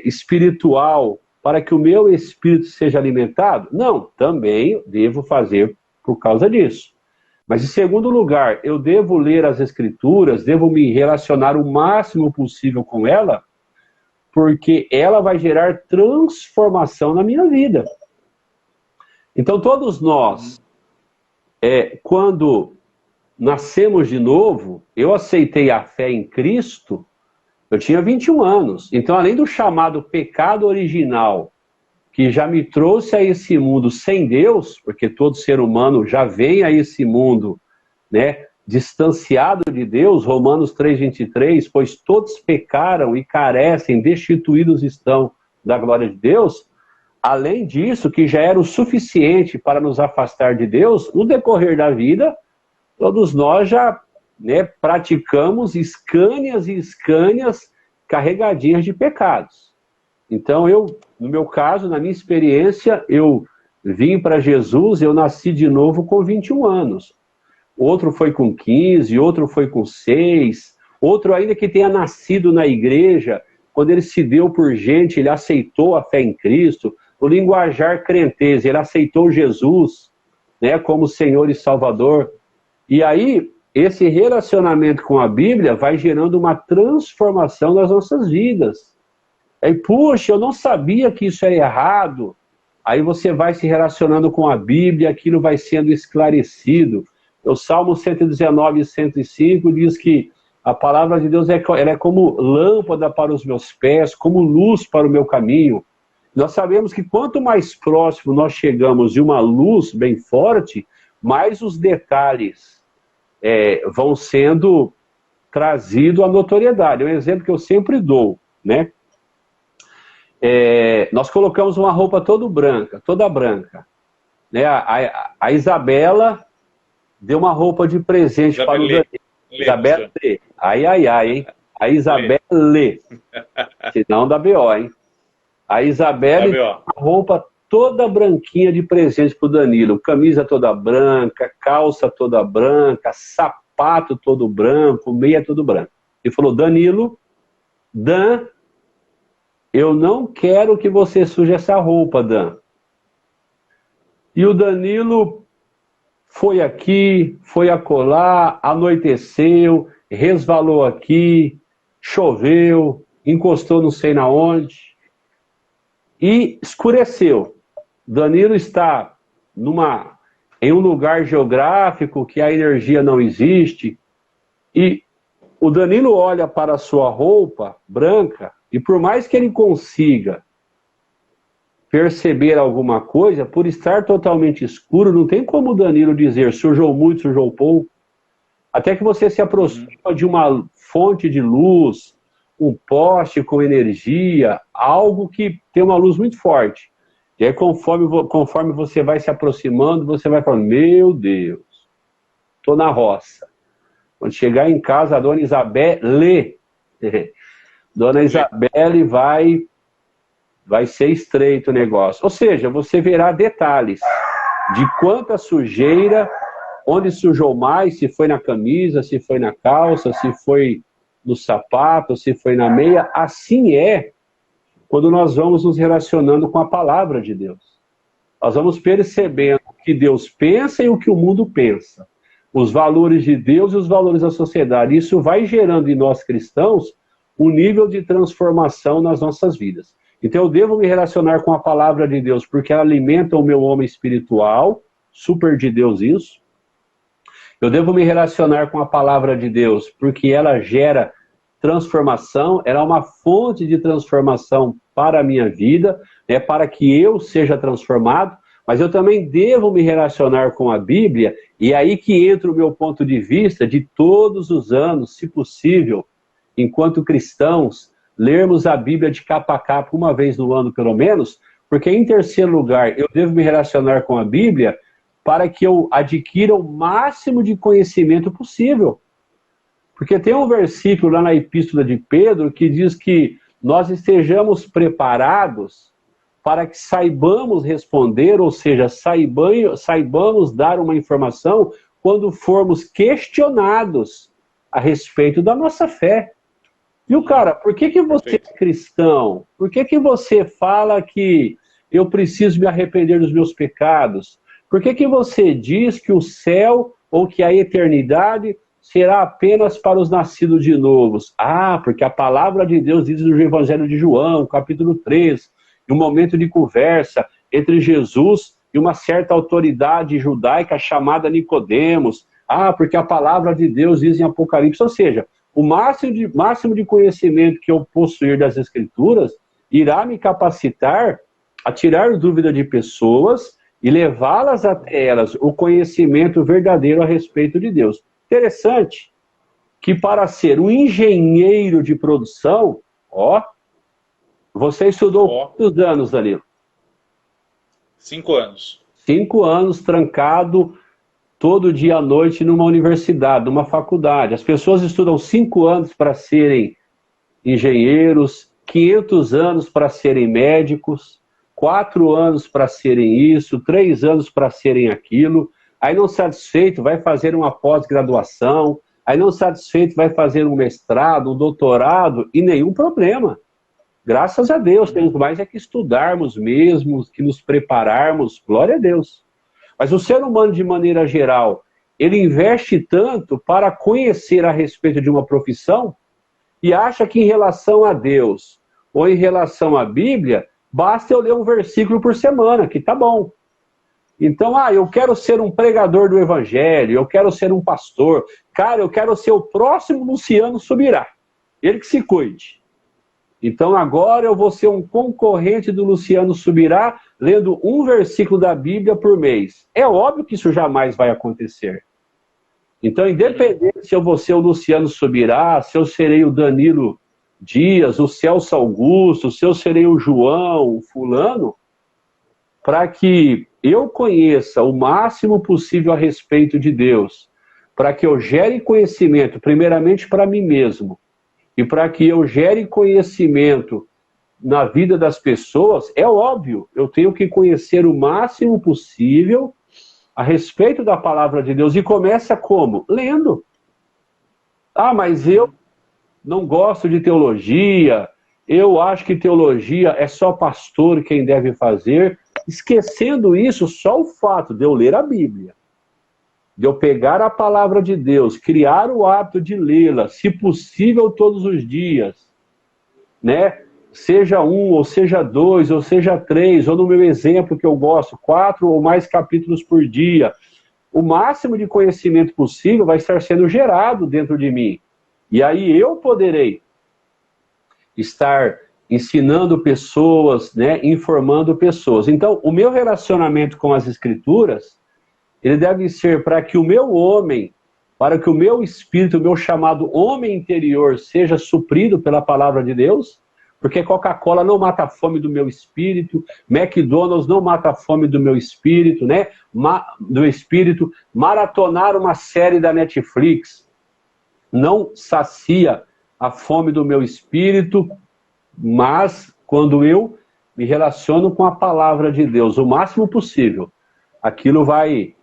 espiritual, para que o meu espírito seja alimentado? Não, também devo fazer por causa disso. Mas, em segundo lugar, eu devo ler as Escrituras, devo me relacionar o máximo possível com ela, porque ela vai gerar transformação na minha vida. Então, todos nós, quando nascemos de novo, eu aceitei a fé em Cristo, eu tinha 21 anos. Então, além do chamado pecado original, que já me trouxe a esse mundo sem Deus, porque todo ser humano já vem a esse mundo, né, distanciado de Deus, Romanos 3:23, pois todos pecaram e carecem, destituídos estão da glória de Deus. Além disso, que já era o suficiente para nos afastar de Deus, no decorrer da vida, todos nós já, né, praticamos escâneas e escâneas carregadinhas de pecados. Então, no meu caso, na minha experiência, eu vim para Jesus, eu nasci de novo com 21 anos. Outro foi com 15, outro foi com 6, outro ainda que tenha nascido na igreja, quando ele se deu por gente, ele aceitou a fé em Cristo, no linguajar crentez, ele aceitou Jesus, né, como Senhor e Salvador. E aí, esse relacionamento com a Bíblia vai gerando uma transformação nas nossas vidas. Aí, puxa, eu não sabia que isso era errado. Aí você vai se relacionando com a Bíblia, aquilo vai sendo esclarecido. O Salmo 119 e 105 diz que a palavra de Deus ela é como lâmpada para os meus pés, como luz para o meu caminho. Nós sabemos que quanto mais próximo nós chegamos de uma luz bem forte, mais os detalhes vão sendo trazidos à notoriedade. É um exemplo que eu sempre dou, né? Nós colocamos uma roupa toda branca, né? A Isabela deu uma roupa de presente para o Danilo. Isabela Lê. Ai, hein? A Isabela Lê. Senão dá BO, hein? A Isabela deu uma roupa toda branquinha de presente para o Danilo. Camisa toda branca, calça toda branca, sapato todo branco, meia todo branco. Ele falou, Danilo, eu não quero que você suje essa roupa, Dan. E o Danilo foi aqui, foi acolá, anoiteceu, resvalou aqui, choveu, encostou não sei na onde e escureceu. Danilo está em um lugar geográfico que a energia não existe e o Danilo olha para a sua roupa branca e por mais que ele consiga perceber alguma coisa, por estar totalmente escuro, não tem como o Danilo dizer sujou muito, sujou pouco. Até que você se aproxima de uma fonte de luz, um poste com energia, algo que tem uma luz muito forte. E aí, conforme você vai se aproximando, você vai falando, meu Deus, estou na roça. Quando chegar em casa, a dona Isabelle, dona Isabelle vai ser estreito o negócio. Ou seja, você verá detalhes de quanta sujeira, onde sujou mais, se foi na camisa, se foi na calça, se foi no sapato, se foi na meia. Assim é quando nós vamos nos relacionando com a palavra de Deus. nós vamos percebendo o que Deus pensa e o que o mundo pensa. Os valores de Deus e os valores da sociedade. Isso vai gerando em nós cristãos um nível de transformação nas nossas vidas. Então eu devo me relacionar com a palavra de Deus, porque ela alimenta o meu homem espiritual, super de Deus isso. Eu devo me relacionar com a palavra de Deus, porque ela gera transformação, ela é uma fonte de transformação para a minha vida, né, para que eu seja transformado, mas eu também devo me relacionar com a Bíblia, e é aí que entra o meu ponto de vista de todos os anos, se possível, enquanto cristãos, lermos a Bíblia de capa a capa, uma vez no ano pelo menos, porque em terceiro lugar, eu devo me relacionar com a Bíblia para que eu adquira o máximo de conhecimento possível. Porque tem um versículo lá na Epístola de Pedro que diz que nós estejamos preparados para que saibamos responder, ou seja, saibamos dar uma informação quando formos questionados a respeito da nossa fé. Viu, cara, por que você é cristão? Por que você fala que eu preciso me arrepender dos meus pecados? Por que você diz que o céu ou que a eternidade será apenas para os nascidos de novos? Ah, porque a palavra de Deus diz no Evangelho de João, capítulo 3, em um momento de conversa entre Jesus e uma certa autoridade judaica chamada Nicodemos. Ah, porque a palavra de Deus diz em Apocalipse. Ou seja, o máximo de conhecimento que eu possuir das Escrituras irá me capacitar a tirar dúvida de pessoas e levá-las até elas o conhecimento verdadeiro a respeito de Deus. Interessante que para ser um engenheiro de produção, você estudou quantos anos, Danilo? 5 anos. 5 anos trancado todo dia à noite numa universidade, numa faculdade. As pessoas estudam 5 anos para serem engenheiros, 500 anos para serem médicos, 4 anos para serem isso, 3 anos para serem aquilo. Aí não satisfeito, vai fazer uma pós-graduação. Aí não satisfeito, vai fazer um mestrado, um doutorado, e nenhum problema. Graças a Deus, temos mais é que estudarmos mesmo, que nos prepararmos, glória a Deus. Mas o ser humano, de maneira geral, ele investe tanto para conhecer a respeito de uma profissão e acha que em relação a Deus ou em relação à Bíblia, basta eu ler um versículo por semana, que tá bom. Então, eu quero ser um pregador do Evangelho, eu quero ser um pastor. Cara, eu quero ser o próximo Luciano Subirá. Ele que se cuide. Então agora eu vou ser um concorrente do Luciano Subirá, lendo um versículo da Bíblia por mês. É óbvio que isso jamais vai acontecer. Então, independente se eu vou ser o Luciano Subirá, se eu serei o Danilo Dias, o Celso Augusto, se eu serei o João, o fulano, para que eu conheça o máximo possível a respeito de Deus, para que eu gere conhecimento, primeiramente para mim mesmo, e para que eu gere conhecimento na vida das pessoas, é óbvio, eu tenho que conhecer o máximo possível a respeito da palavra de Deus. E começa como? Lendo. Mas eu não gosto de teologia, eu acho que teologia é só pastor quem deve fazer. Esquecendo isso, só o fato de eu ler a Bíblia, de eu pegar a palavra de Deus, criar o hábito de lê-la, se possível todos os dias, né? Seja 1, ou seja 2, ou seja 3, ou no meu exemplo que eu gosto, 4 ou mais capítulos por dia. O máximo de conhecimento possível vai estar sendo gerado dentro de mim. E aí eu poderei estar ensinando pessoas, né? Informando pessoas. Então, o meu relacionamento com as Escrituras, ele deve ser para que o meu homem, para que o meu espírito, o meu chamado homem interior seja suprido pela palavra de Deus, porque Coca-Cola não mata a fome do meu espírito, McDonald's não mata a fome do meu espírito, né? Do espírito, maratonar uma série da Netflix não sacia a fome do meu espírito, mas quando eu me relaciono com a palavra de Deus o máximo possível, aquilo vai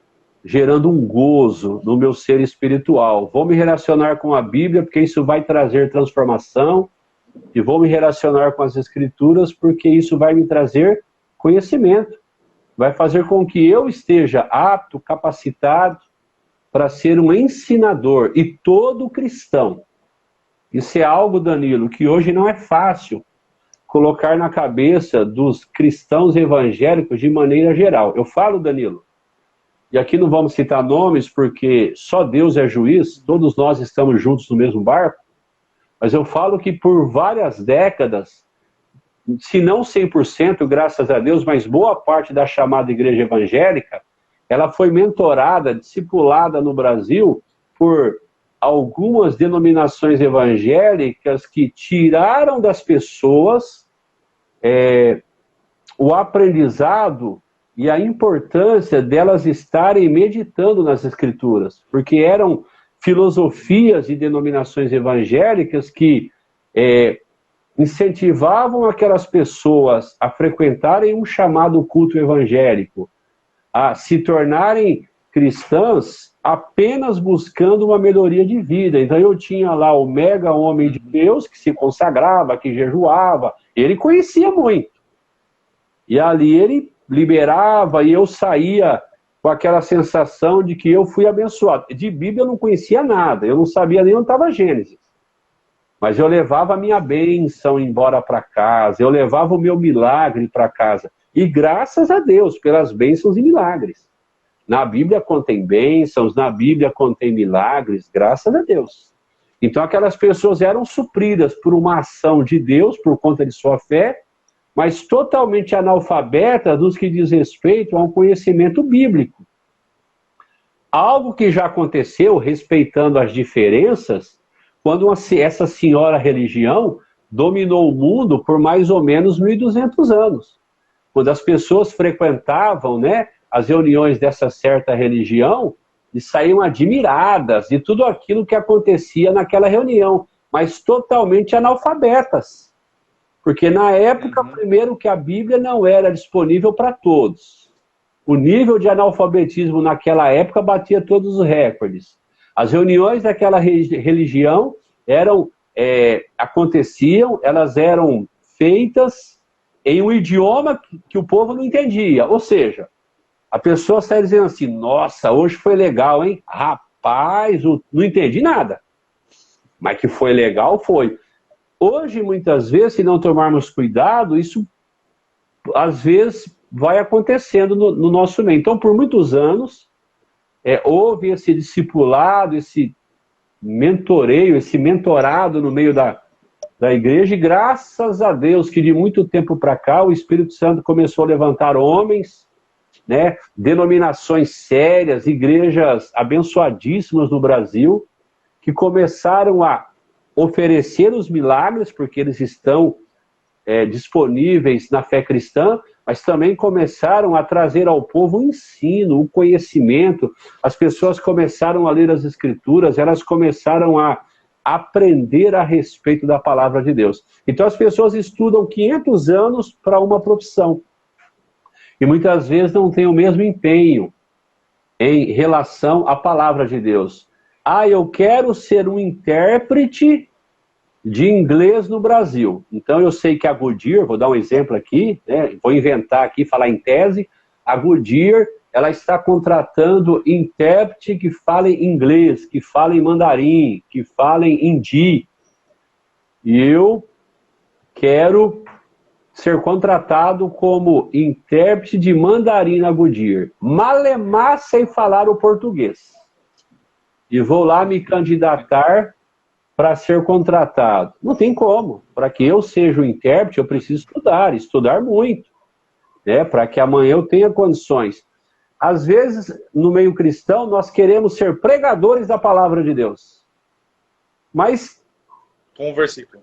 gerando um gozo no meu ser espiritual. Vou me relacionar com a Bíblia, porque isso vai trazer transformação, e vou me relacionar com as Escrituras, porque isso vai me trazer conhecimento. vai fazer com que eu esteja apto, capacitado para ser um ensinador. E todo cristão, isso é algo, Danilo, que hoje não é fácil colocar na cabeça dos cristãos evangélicos de maneira geral. Eu falo, Danilo, e aqui não vamos citar nomes, porque só Deus é juiz, todos nós estamos juntos no mesmo barco, mas eu falo que por várias décadas, se não 100%, graças a Deus, mas boa parte da chamada igreja evangélica, ela foi mentorada, discipulada no Brasil por algumas denominações evangélicas que tiraram das pessoas o aprendizado e a importância delas estarem meditando nas Escrituras, porque eram filosofias e denominações evangélicas que incentivavam aquelas pessoas a frequentarem um chamado culto evangélico, a se tornarem cristãs apenas buscando uma melhoria de vida. Então eu tinha lá o mega homem de Deus que se consagrava, que jejuava, ele conhecia muito. E ali ele liberava e eu saía com aquela sensação de que eu fui abençoado. De Bíblia eu não conhecia nada, eu não sabia nem onde estava Gênesis. Mas eu levava a minha bênção embora para casa, eu levava o meu milagre para casa. E graças a Deus pelas bênçãos e milagres. Na Bíblia contém bênçãos, na Bíblia contém milagres, graças a Deus. Então aquelas pessoas eram supridas por uma ação de Deus, por conta de sua fé, mas totalmente analfabetas dos que diz respeito a um conhecimento bíblico. Algo que já aconteceu, respeitando as diferenças, quando essa senhora religião dominou o mundo por mais ou menos 1.200 anos. Quando as pessoas frequentavam, as reuniões dessa certa religião e saíam admiradas de tudo aquilo que acontecia naquela reunião, mas totalmente analfabetas. Porque na época, primeiro que a Bíblia não era disponível para todos. O nível de analfabetismo naquela época batia todos os recordes. As reuniões daquela religião aconteciam, elas eram feitas em um idioma que o povo não entendia. Ou seja, a pessoa sai dizendo assim, nossa, hoje foi legal, hein? Rapaz, não entendi nada. Mas que foi legal, foi. Hoje, muitas vezes, se não tomarmos cuidado, isso, às vezes, vai acontecendo no nosso meio. Então, por muitos anos, houve esse discipulado, esse mentoreio, esse mentorado no meio da igreja, e graças a Deus que de muito tempo para cá, o Espírito Santo começou a levantar homens, denominações sérias, igrejas abençoadíssimas no Brasil, que começaram a oferecer os milagres, porque eles estão disponíveis na fé cristã, mas também começaram a trazer ao povo o ensino, o conhecimento. As pessoas começaram a ler as Escrituras, elas começaram a aprender a respeito da palavra de Deus. Então as pessoas estudam 500 anos para uma profissão. E muitas vezes não têm o mesmo empenho em relação à palavra de Deus. Eu quero ser um intérprete de inglês no Brasil. Então eu sei que a Goodyear, vou dar um exemplo aqui, vou inventar aqui, falar em tese, a Goodyear, ela está contratando intérprete que fala em inglês, que fala em mandarim, que fala em hindi. E eu quero ser contratado como intérprete de mandarim na Goodyear. Malemar sem falar o português. E vou lá me candidatar para ser contratado. Não tem como. Para que eu seja o intérprete, eu preciso estudar muito, para que amanhã eu tenha condições. Às vezes, no meio cristão, nós queremos ser pregadores da palavra de Deus. Mas... Com um versículo.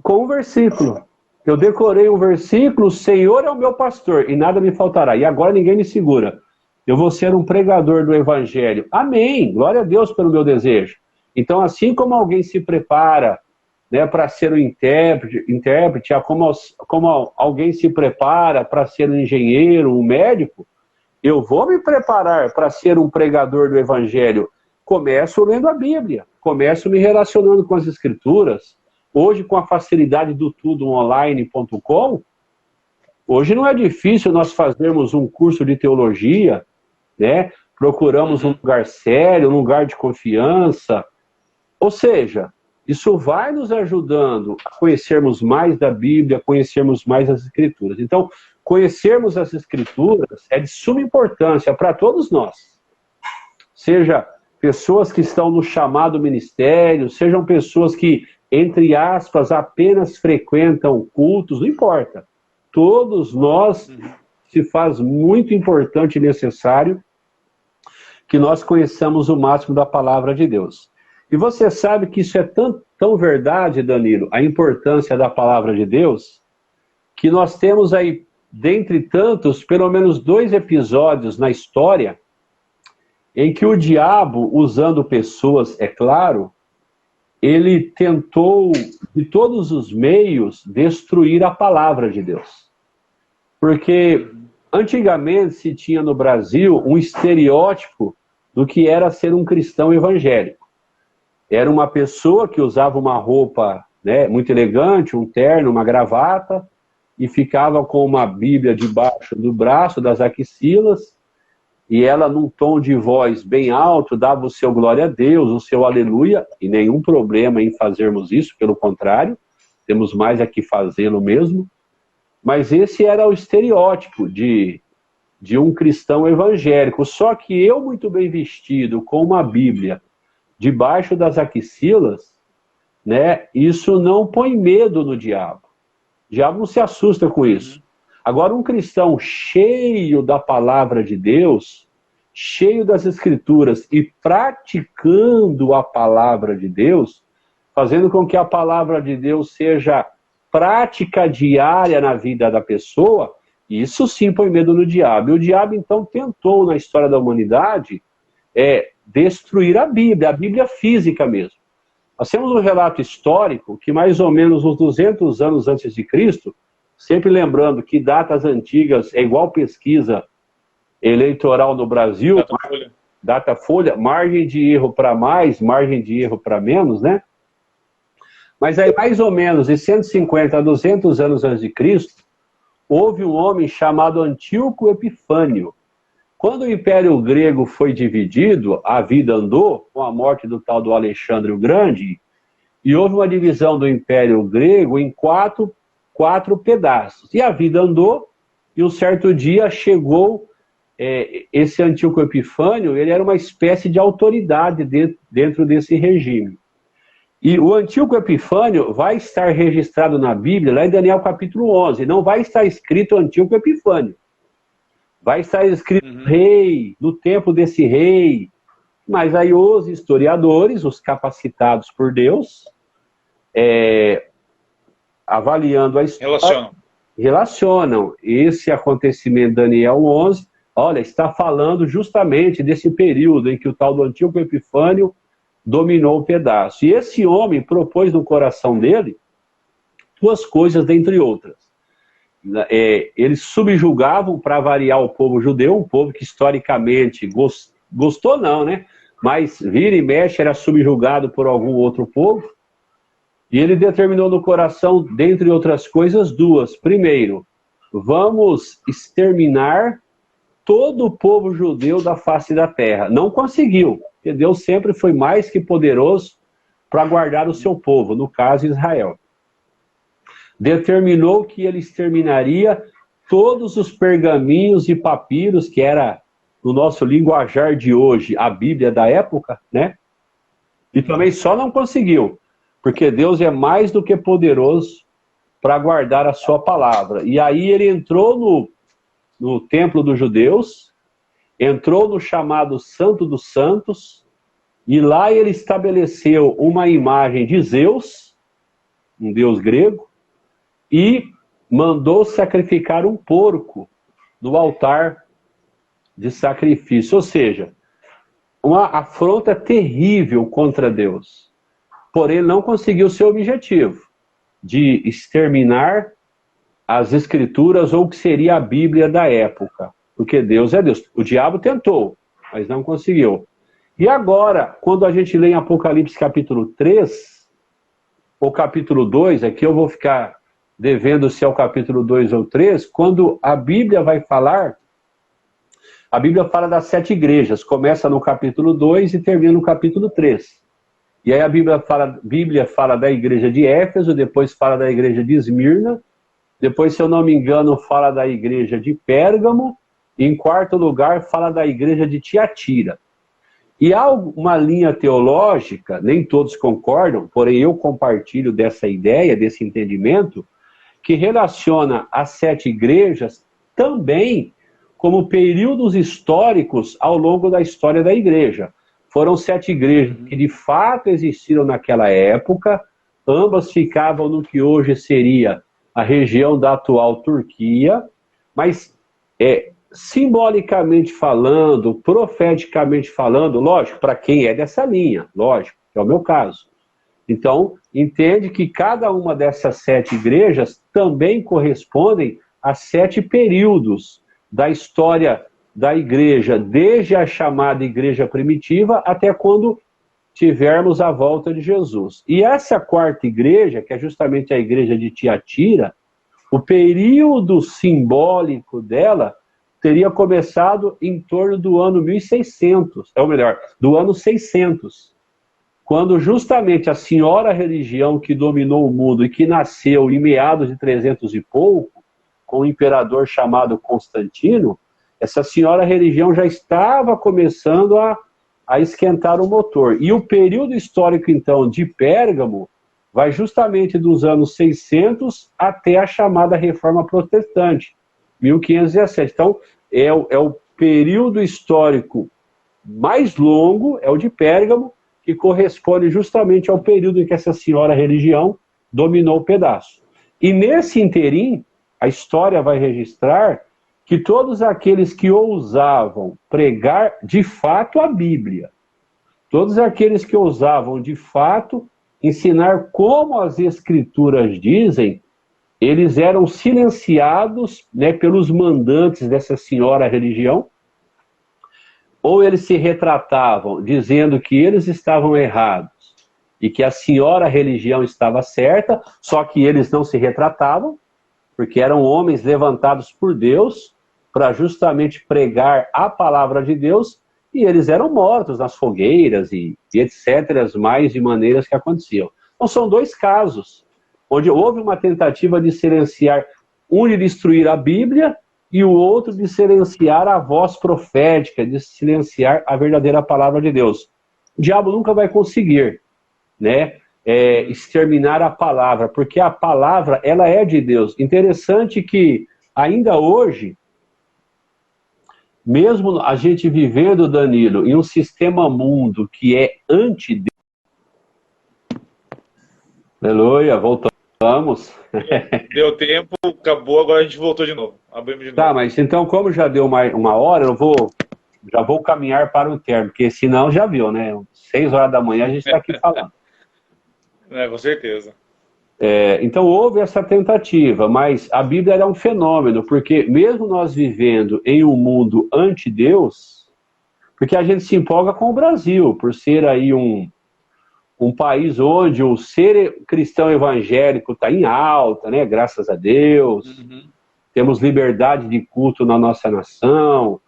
Com um versículo. Eu decorei um versículo, o Senhor é o meu pastor, e nada me faltará. E agora ninguém me segura. Eu vou ser um pregador do Evangelho. Amém! Glória a Deus pelo meu desejo. Então, assim como alguém se prepara para ser um intérprete, como alguém se prepara para ser um engenheiro, um médico, eu vou me preparar para ser um pregador do Evangelho. Começo lendo a Bíblia, começo me relacionando com as Escrituras. Hoje, com a facilidade do tudo online.com, Hoje não é difícil nós fazermos um curso de teologia, né? Procuramos um lugar sério, um lugar de confiança. Ou seja, isso vai nos ajudando a conhecermos mais da Bíblia, conhecermos mais as Escrituras. Então, conhecermos as Escrituras é de suma importância para todos nós. Seja pessoas que estão no chamado ministério, sejam pessoas que, entre aspas, apenas frequentam cultos, não importa. Todos nós se faz muito importante e necessário que nós conheçamos o máximo da palavra de Deus. E você sabe que isso é tão verdade, Danilo, a importância da palavra de Deus, que nós temos aí, dentre tantos, pelo menos 2 episódios na história, em que o diabo, usando pessoas, é claro, ele tentou, de todos os meios, destruir a palavra de Deus. Porque antigamente se tinha no Brasil um estereótipo do que era ser um cristão evangélico. Era uma pessoa que usava uma roupa, né, muito elegante, um terno, uma gravata, e ficava com uma Bíblia debaixo do braço, das axilas, e ela, num tom de voz bem alto, dava o seu glória a Deus, o seu aleluia, e nenhum problema em fazermos isso, pelo contrário, temos mais a que fazê-lo mesmo. Mas esse era o estereótipo de um cristão evangélico. Só que eu, muito bem vestido, com uma Bíblia debaixo das axilas, né, isso não põe medo no diabo. O diabo não se assusta com isso. Agora, um cristão cheio da palavra de Deus, cheio das Escrituras e praticando a palavra de Deus, fazendo com que a palavra de Deus seja prática diária na vida da pessoa, isso sim põe medo no diabo. E o diabo, então, tentou, na história da humanidade, destruir a Bíblia física mesmo. Nós temos um relato histórico que, mais ou menos uns 200 anos antes de Cristo, sempre lembrando que datas antigas é igual pesquisa eleitoral no Brasil, Datafolha, margem de erro para mais, margem de erro para menos, né? Mas aí, mais ou menos, de 150 a 200 anos antes de Cristo, houve um homem chamado Antíoco Epifânio. Quando o Império Grego foi dividido, a vida andou, com a morte do tal do Alexandre o Grande, e houve uma divisão do Império Grego em quatro pedaços. E a vida andou, e um certo dia chegou esse Antíoco Epifânio, ele era uma espécie de autoridade dentro desse regime. E o Antíoco Epifânio vai estar registrado na Bíblia, lá em Daniel capítulo 11, não vai estar escrito Antíoco Epifânio. Vai estar escrito rei, no tempo desse rei. Mas aí os historiadores, os capacitados por Deus, avaliando a história, relacionam esse acontecimento Daniel 11, olha, está falando justamente desse período em que o tal do Antíoco Epifânio dominou o pedaço. E esse homem propôs no coração dele 2 coisas, dentre outras. Eles subjugavam, para variar, o povo judeu, um povo que historicamente gostou não, né? Mas vira e mexe era subjugado por algum outro povo. E ele determinou no coração, dentre outras coisas, 2. Primeiro, vamos exterminar todo o povo judeu da face da terra. Não conseguiu, porque Deus sempre foi mais que poderoso para guardar o seu povo, no caso Israel. Determinou que ele exterminaria todos os pergaminhos e papiros, que era, no nosso linguajar de hoje, a Bíblia da época, né? E também só não conseguiu, porque Deus é mais do que poderoso para guardar a sua palavra. E aí ele entrou no templo dos judeus, entrou no chamado Santo dos Santos, e lá ele estabeleceu uma imagem de Zeus, um deus grego, e mandou sacrificar um porco no altar de sacrifício. Ou seja, uma afronta terrível contra Deus. Porém, ele não conseguiu seu objetivo de exterminar as Escrituras, ou o que seria a Bíblia da época. Porque Deus é Deus. O diabo tentou, mas não conseguiu. E agora, quando a gente lê em Apocalipse capítulo 3, ou capítulo 2, aqui eu vou ficar devendo-se ao capítulo 2 ou 3, quando a Bíblia vai falar, a Bíblia fala das 7 igrejas, começa no capítulo 2 e termina no capítulo 3. E aí a Bíblia fala da igreja de Éfeso, depois fala da igreja de Esmirna, depois, se eu não me engano, fala da igreja de Pérgamo, e em quarto lugar fala da igreja de Tiatira. E há uma linha teológica, nem todos concordam, porém eu compartilho dessa ideia, desse entendimento, que relaciona as 7 igrejas também como períodos históricos ao longo da história da igreja. Foram 7 igrejas que de fato existiram naquela época, ambas ficavam no que hoje seria a região da atual Turquia, mas simbolicamente falando, profeticamente falando, lógico, para quem é dessa linha, lógico, que é o meu caso. Então, entende que cada uma dessas 7 igrejas também correspondem a 7 períodos da história da igreja, desde a chamada igreja primitiva até quando tivermos a volta de Jesus. E essa quarta igreja, que é justamente a igreja de Tiatira, o período simbólico dela teria começado em torno do ano 1600, ou melhor, do ano 600, quando justamente a senhora religião que dominou o mundo e que nasceu em meados de 300 e pouco, com um imperador chamado Constantino, essa senhora religião já estava começando a esquentar o motor. E o período histórico, então, de Pérgamo vai justamente dos anos 600 até a chamada Reforma Protestante, 1517. Então, é o período histórico mais longo, é o de Pérgamo, que corresponde justamente ao período em que essa senhora religião dominou o pedaço. E nesse interim, a história vai registrar que todos aqueles que ousavam pregar de fato a Bíblia, todos aqueles que ousavam de fato ensinar como as Escrituras dizem, eles eram silenciados, né, pelos mandantes dessa senhora religião, ou eles se retratavam dizendo que eles estavam errados e que a senhora religião estava certa, só que eles não se retratavam, porque eram homens levantados por Deus para justamente pregar a palavra de Deus, e eles eram mortos nas fogueiras e etc., as mais de maneiras que aconteciam. Então são 2 casos, onde houve uma tentativa de silenciar, um de destruir a Bíblia, e o outro de silenciar a voz profética, de silenciar a verdadeira palavra de Deus. O diabo nunca vai conseguir, né, exterminar a palavra, porque a palavra, ela é de Deus. Interessante que, ainda hoje, mesmo a gente vivendo, Danilo, em um sistema mundo que é anti-Deus... Aleluia, voltamos. Deu tempo, acabou, agora a gente voltou de novo. Abrimos de novo. Tá, mas então, como já deu uma hora, já vou caminhar para o termo, porque senão já viu, né? 6 horas da manhã a gente está aqui falando. Com certeza. Então houve essa tentativa, mas a Bíblia é um fenômeno, porque mesmo nós vivendo em um mundo anti-Deus, porque a gente se empolga com o Brasil, por ser aí um país onde o ser cristão evangélico está em alta, né? Graças a Deus. Temos liberdade de culto na nossa nação,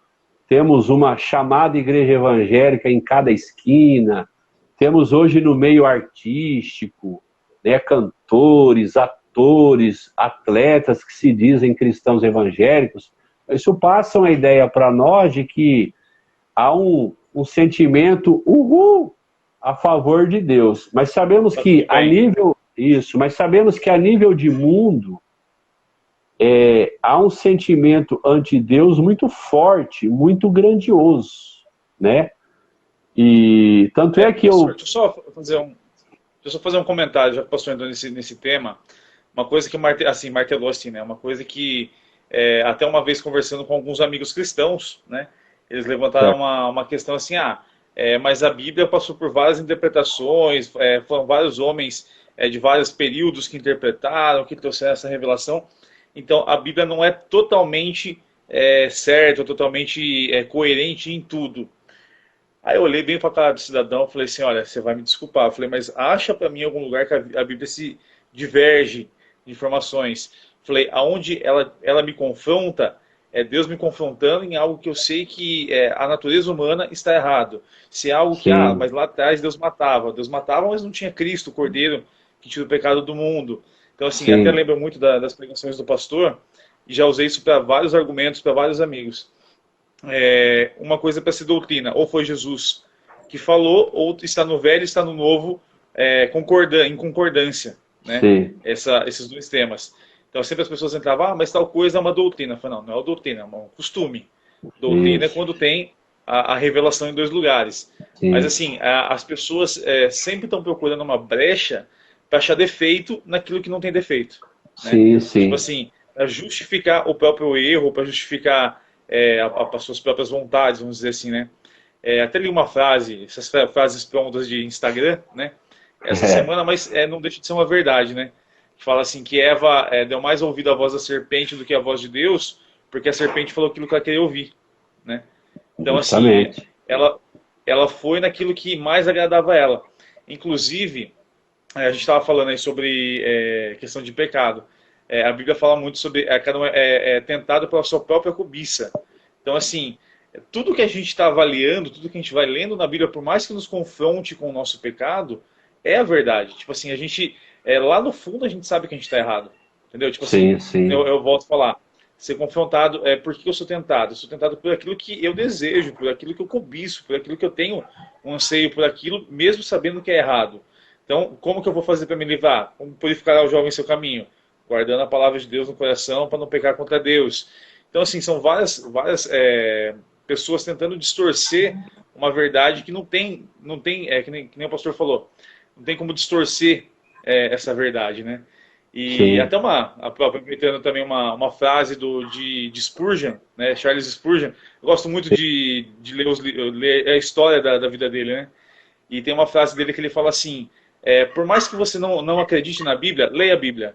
temos uma chamada igreja evangélica em cada esquina, temos hoje no meio artístico, né, cantores, atores, atletas que se dizem cristãos evangélicos. Isso passa uma ideia para nós de que há um sentimento a favor de Deus. Mas sabemos que a nível de mundo, há um sentimento anti-Deus muito forte, muito grandioso, né? E tanto é que Deixa eu só fazer um comentário, já que o pastor entrou nesse tema. Uma coisa que martelou assim, né? Uma coisa que, até uma vez conversando com alguns amigos cristãos, né? Eles levantaram uma questão assim, mas a Bíblia passou por várias interpretações, foram vários homens de vários períodos que interpretaram, que trouxeram essa revelação. Então, a Bíblia não é totalmente certa, totalmente coerente em tudo. Aí eu olhei bem para a cara do cidadão e falei assim, olha, você vai me desculpar. Eu falei, mas acha para mim em algum lugar que a Bíblia se diverge de informações. Falei, aonde ela me confronta, é Deus me confrontando em algo que eu sei que a natureza humana está errado. Se é algo que, mas lá atrás Deus matava, mas não tinha Cristo, o Cordeiro, que tira o pecado do mundo. Então, assim, até lembro muito das pregações do pastor, e já usei isso para vários argumentos, para vários amigos. Uma coisa para ser doutrina, ou foi Jesus que falou, ou está no velho, está no novo, em concordância, né? Esses dois temas. Então sempre as pessoas entravam, mas tal coisa é uma doutrina. Eu falei, não é uma doutrina, é um costume. Doutrina é quando tem a revelação em dois lugares. Mas assim, as pessoas sempre estão procurando uma brecha para achar defeito naquilo que não tem defeito. Né? Tipo assim, para justificar o próprio erro, para justificar as suas próprias vontades, vamos dizer assim, né? Até li uma frase, essas frases prontas de Instagram, né? Essa semana, mas não deixa de ser uma verdade, né? Fala assim que Eva deu mais ouvido à voz da serpente do que à voz de Deus, porque a serpente falou aquilo que ela queria ouvir, né? Então, assim, ela foi naquilo que mais agradava a ela. Inclusive, a gente estava falando aí sobre questão de pecado. A Bíblia fala muito sobre cada um tentado pela sua própria cobiça. Então, assim, tudo que a gente está avaliando, tudo que a gente vai lendo na Bíblia, por mais que nos confronte com o nosso pecado, é a verdade. Tipo assim, a gente, lá no fundo, a gente sabe que a gente está errado. Entendeu? Tipo assim, eu volto a falar, ser confrontado, por que eu sou tentado? Eu sou tentado por aquilo que eu desejo, por aquilo que eu cobiço, por aquilo que eu tenho um anseio por aquilo, mesmo sabendo que é errado. Então, como que eu vou fazer para me livrar? Como purificar o jovem em seu caminho? Guardando a palavra de Deus no coração para não pecar contra Deus. Então, assim, são várias pessoas tentando distorcer uma verdade que não tem que nem o pastor falou, não tem como distorcer essa verdade, né? E até aproveitando também uma frase de Spurgeon, né? Charles Spurgeon. Eu gosto muito de ler a história da vida dele, né? E tem uma frase dele que ele fala assim, por mais que você não acredite na Bíblia, leia a Bíblia.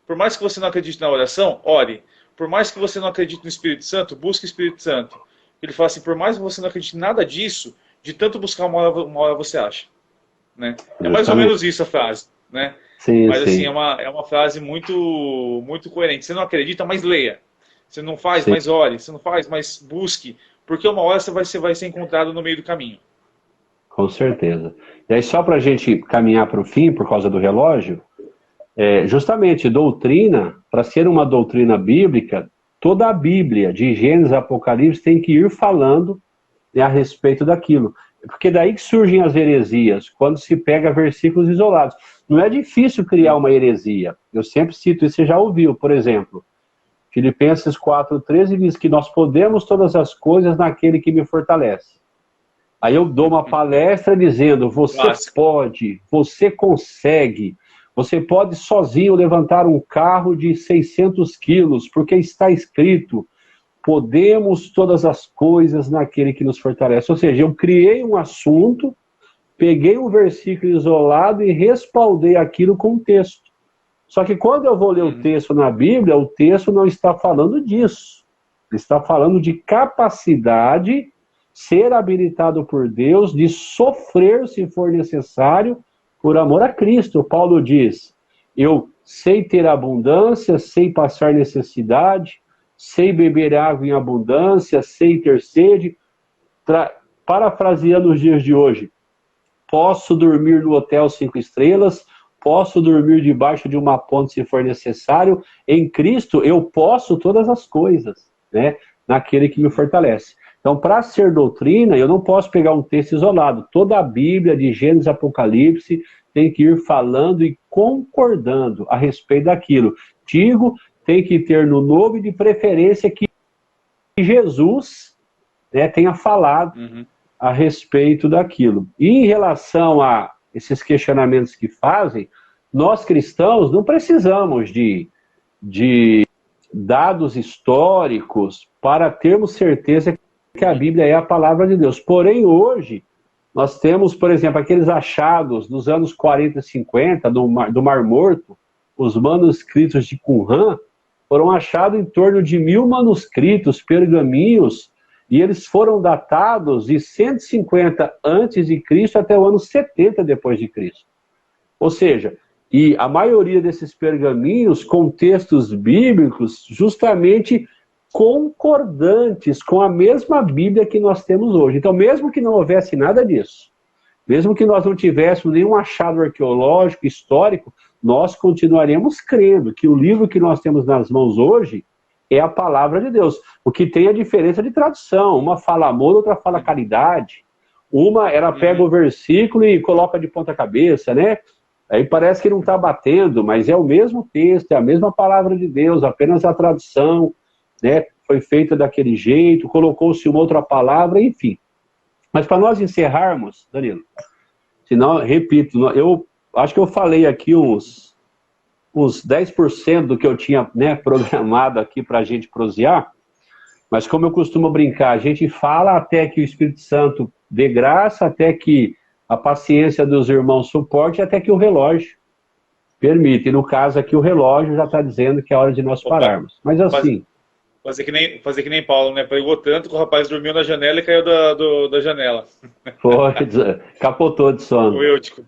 Por mais que você não acredite na oração, ore. Por mais que você não acredite no Espírito Santo, busque o Espírito Santo. Ele fala assim, por mais que você não acredite em nada disso, de tanto buscar uma hora você acha. Né? É mais ou menos isso a frase. Né? Mas assim, é uma frase muito, muito coerente. Você não acredita, mas leia. Você não faz, mas ore. Você não faz, mas busque. Porque uma hora você vai ser encontrado no meio do caminho. Com certeza. E aí, só para a gente caminhar para o fim, por causa do relógio, justamente, doutrina, para ser uma doutrina bíblica, toda a Bíblia, de Gênesis a Apocalipse, tem que ir falando a respeito daquilo. Porque daí que surgem as heresias, quando se pega versículos isolados. Não é difícil criar uma heresia. Eu sempre cito isso, você já ouviu, por exemplo, Filipenses 4,13 diz que nós podemos todas as coisas naquele que me fortalece. Aí eu dou uma palestra dizendo, você pode, você consegue, você pode sozinho levantar um carro de 600 quilos, porque está escrito, podemos todas as coisas naquele que nos fortalece. Ou seja, eu criei um assunto, peguei um versículo isolado e respaldei aquilo com um texto. Só que quando eu vou ler o texto na Bíblia, o texto não está falando disso. Ele está falando de capacidade, ser habilitado por Deus, de sofrer se for necessário, por amor a Cristo. Paulo diz, eu sei ter abundância, sei passar necessidade, sei beber água em abundância, sei ter sede. Parafraseando os dias de hoje, posso dormir no hotel 5 estrelas, posso dormir debaixo de uma ponte se for necessário. Em Cristo eu posso todas as coisas, né? Naquele que me fortalece. Então, para ser doutrina, eu não posso pegar um texto isolado. Toda a Bíblia, de Gênesis a Apocalipse, tem que ir falando e concordando a respeito daquilo. Digo, tem que ter no nome de preferência que Jesus, né, tenha falado a respeito daquilo. E em relação a esses questionamentos que fazem, nós cristãos não precisamos de dados históricos para termos certeza que a Bíblia é a palavra de Deus. Porém, hoje, nós temos, por exemplo, aqueles achados dos anos 40 e 50 do Mar Morto, os manuscritos de Qumran, foram achados em torno de 1000 manuscritos, pergaminhos, e eles foram datados de 150 a.C. até o ano 70 depois de Cristo. Ou seja, E a maioria desses pergaminhos com textos bíblicos justamente concordantes com a mesma Bíblia que nós temos hoje. Então, mesmo que não houvesse nada disso, mesmo que nós não tivéssemos nenhum achado arqueológico, histórico, nós continuaremos crendo que o livro que nós temos nas mãos hoje é a palavra de Deus. O que tem a diferença de tradução. Uma fala amor, outra fala caridade. Uma, ela pega o versículo e coloca de ponta cabeça, né? Aí parece que não está batendo, mas é o mesmo texto, é a mesma palavra de Deus, apenas a tradução, né? Foi feita daquele jeito, colocou-se uma outra palavra, enfim. Mas para nós encerrarmos, Danilo, senão, repito, eu acho que eu falei aqui uns 10% do que eu tinha, né, programado aqui para a gente prosear, mas como eu costumo brincar, a gente fala até que o Espírito Santo dê graça, até que a paciência dos irmãos suporte, até que o relógio permita. E no caso aqui o relógio já está dizendo que é hora de nós pararmos. Mas assim... Fazer que nem Paulo, né? Pregou tanto que o rapaz dormiu na janela e caiu da janela. Foi, capotou de sono. O Eutico.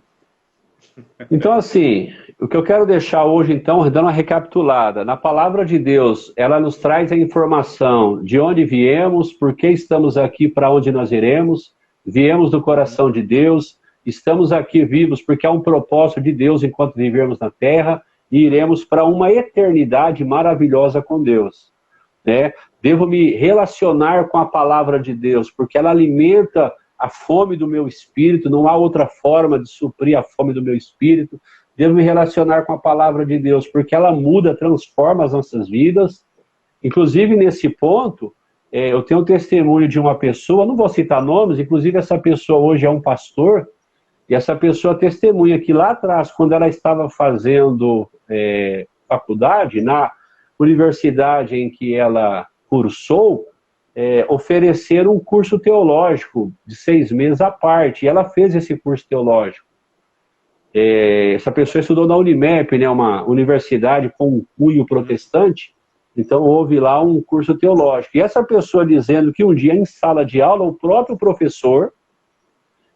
Então, assim, o que eu quero deixar hoje, então, dando uma recapitulada. Na palavra de Deus, ela nos traz a informação de onde viemos, por que estamos aqui, para onde nós iremos. Viemos do coração de Deus, estamos aqui vivos porque há um propósito de Deus enquanto vivermos na terra e iremos para uma eternidade maravilhosa com Deus. Né? Devo me relacionar com a palavra de Deus, porque ela alimenta a fome do meu espírito, não há outra forma de suprir a fome do meu espírito. Devo me relacionar com a palavra de Deus, porque ela muda, transforma as nossas vidas. Inclusive, nesse ponto, eu tenho um testemunho de uma pessoa, não vou citar nomes, inclusive essa pessoa hoje é um pastor, e essa pessoa testemunha que lá atrás, quando ela estava fazendo faculdade, na universidade em que ela cursou, ofereceram um curso teológico de 6 meses à parte, e ela fez esse curso teológico. Essa pessoa estudou na Unimep, né, uma universidade com um cunho protestante, então houve lá um curso teológico. E essa pessoa dizendo que um dia em sala de aula, o próprio professor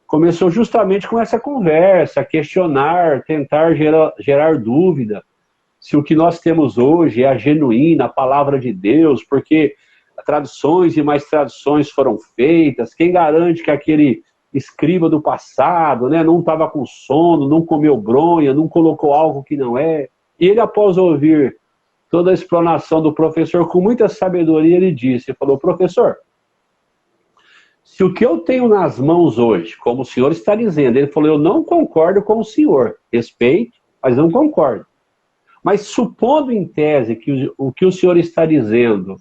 começou justamente com essa conversa, questionar, tentar gerar dúvida, se o que nós temos hoje é a genuína, a palavra de Deus, porque traduções e mais traduções foram feitas, quem garante que aquele escriba do passado, né, não estava com sono, não comeu bronha, não colocou algo que não é. E ele, após ouvir toda a explanação do professor, com muita sabedoria, ele disse, falou, professor, se o que eu tenho nas mãos hoje, como o senhor está dizendo, ele falou, eu não concordo com o senhor, respeito, mas não concordo. Mas supondo em tese que o que o senhor está dizendo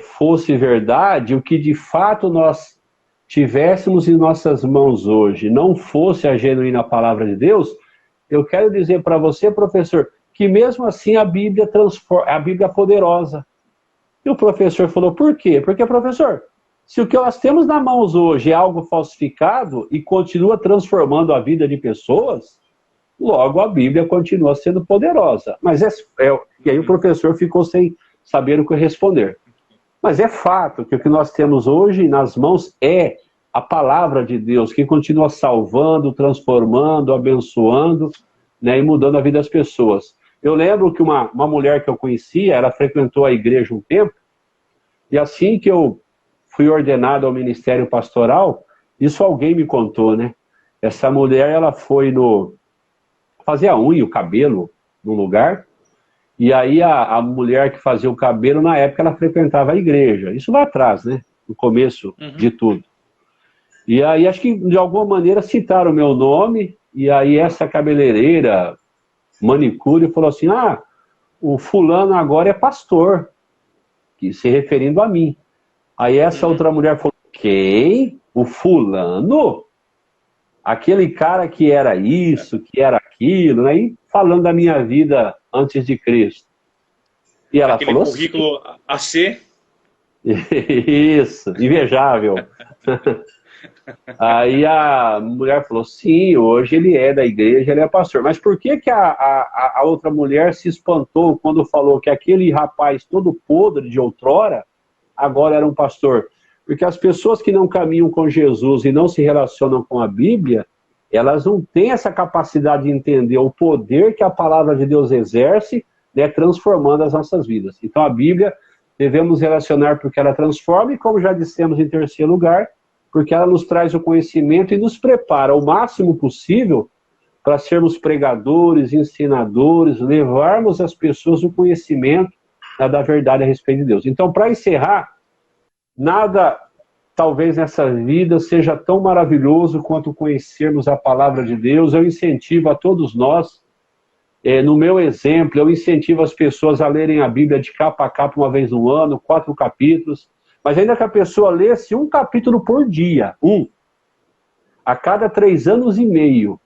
fosse verdade, o que de fato nós tivéssemos em nossas mãos hoje não fosse a genuína palavra de Deus, eu quero dizer para você, professor, que mesmo assim a Bíblia é poderosa. E o professor falou, por quê? Porque, professor, se o que nós temos nas mãos hoje é algo falsificado e continua transformando a vida de pessoas, logo a Bíblia continua sendo poderosa. Mas e aí o professor ficou sem saber o que responder. Mas é fato que o que nós temos hoje nas mãos é a palavra de Deus, que continua salvando, transformando, abençoando, né, e mudando a vida das pessoas. Eu lembro que uma mulher que eu conhecia, ela frequentou a igreja um tempo, e assim que eu fui ordenado ao ministério pastoral, isso alguém me contou, né? Essa mulher, ela foi fazer a unha, o cabelo, num lugar, e aí a mulher que fazia o cabelo, na época, ela frequentava a igreja. Isso lá atrás, né? No começo de tudo. E aí, acho que, de alguma maneira, citaram o meu nome, e aí essa cabeleireira, manicure, falou assim, o fulano agora é pastor, que se referindo a mim. Aí essa outra mulher falou, quem? O fulano? Aquele cara que era isso, que era aquilo, né? E falando da minha vida antes de Cristo. E ela aquele falou currículo AC? Isso, invejável. Aí a mulher falou, sim, hoje ele é da igreja, ele é pastor. Mas por que a outra mulher se espantou quando falou que aquele rapaz todo podre de outrora, agora era um pastor? Porque as pessoas que não caminham com Jesus e não se relacionam com a Bíblia, elas não têm essa capacidade de entender o poder que a palavra de Deus exerce, né, transformando as nossas vidas. Então a Bíblia devemos relacionar porque ela transforma, e como já dissemos em terceiro lugar, porque ela nos traz o conhecimento e nos prepara o máximo possível para sermos pregadores, ensinadores, levarmos às pessoas o conhecimento da verdade a respeito de Deus. Então, para encerrar, nada talvez nessa vida seja tão maravilhoso quanto conhecermos a palavra de Deus. Eu incentivo a todos nós, no meu exemplo, eu incentivo as pessoas a lerem a Bíblia de capa a capa uma vez no ano, 4 capítulos, mas ainda que a pessoa lesse um capítulo por dia, a cada 3 anos e meio,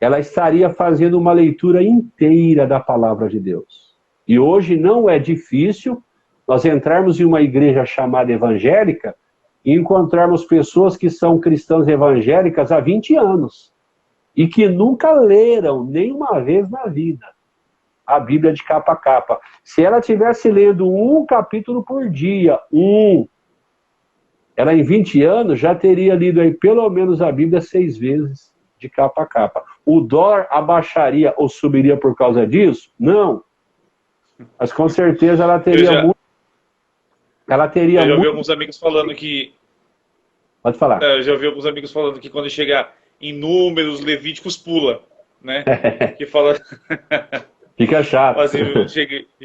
ela estaria fazendo uma leitura inteira da palavra de Deus. E hoje não é difícil nós entrarmos em uma igreja chamada evangélica e encontrarmos pessoas que são cristãs evangélicas há 20 anos e que nunca leram nenhuma vez na vida a Bíblia de capa a capa. Se ela tivesse lendo um capítulo por dia, ela em 20 anos já teria lido aí pelo menos a Bíblia 6 vezes de capa a capa. O dólar abaixaria ou subiria por causa disso? Não. Mas com certeza ela teria muito... Eu já ouvi alguns amigos falando que... Pode falar. Eu já ouvi alguns amigos falando que quando chegar em Números, Levíticos, pula, né? Que fala... Fica chato. Assim,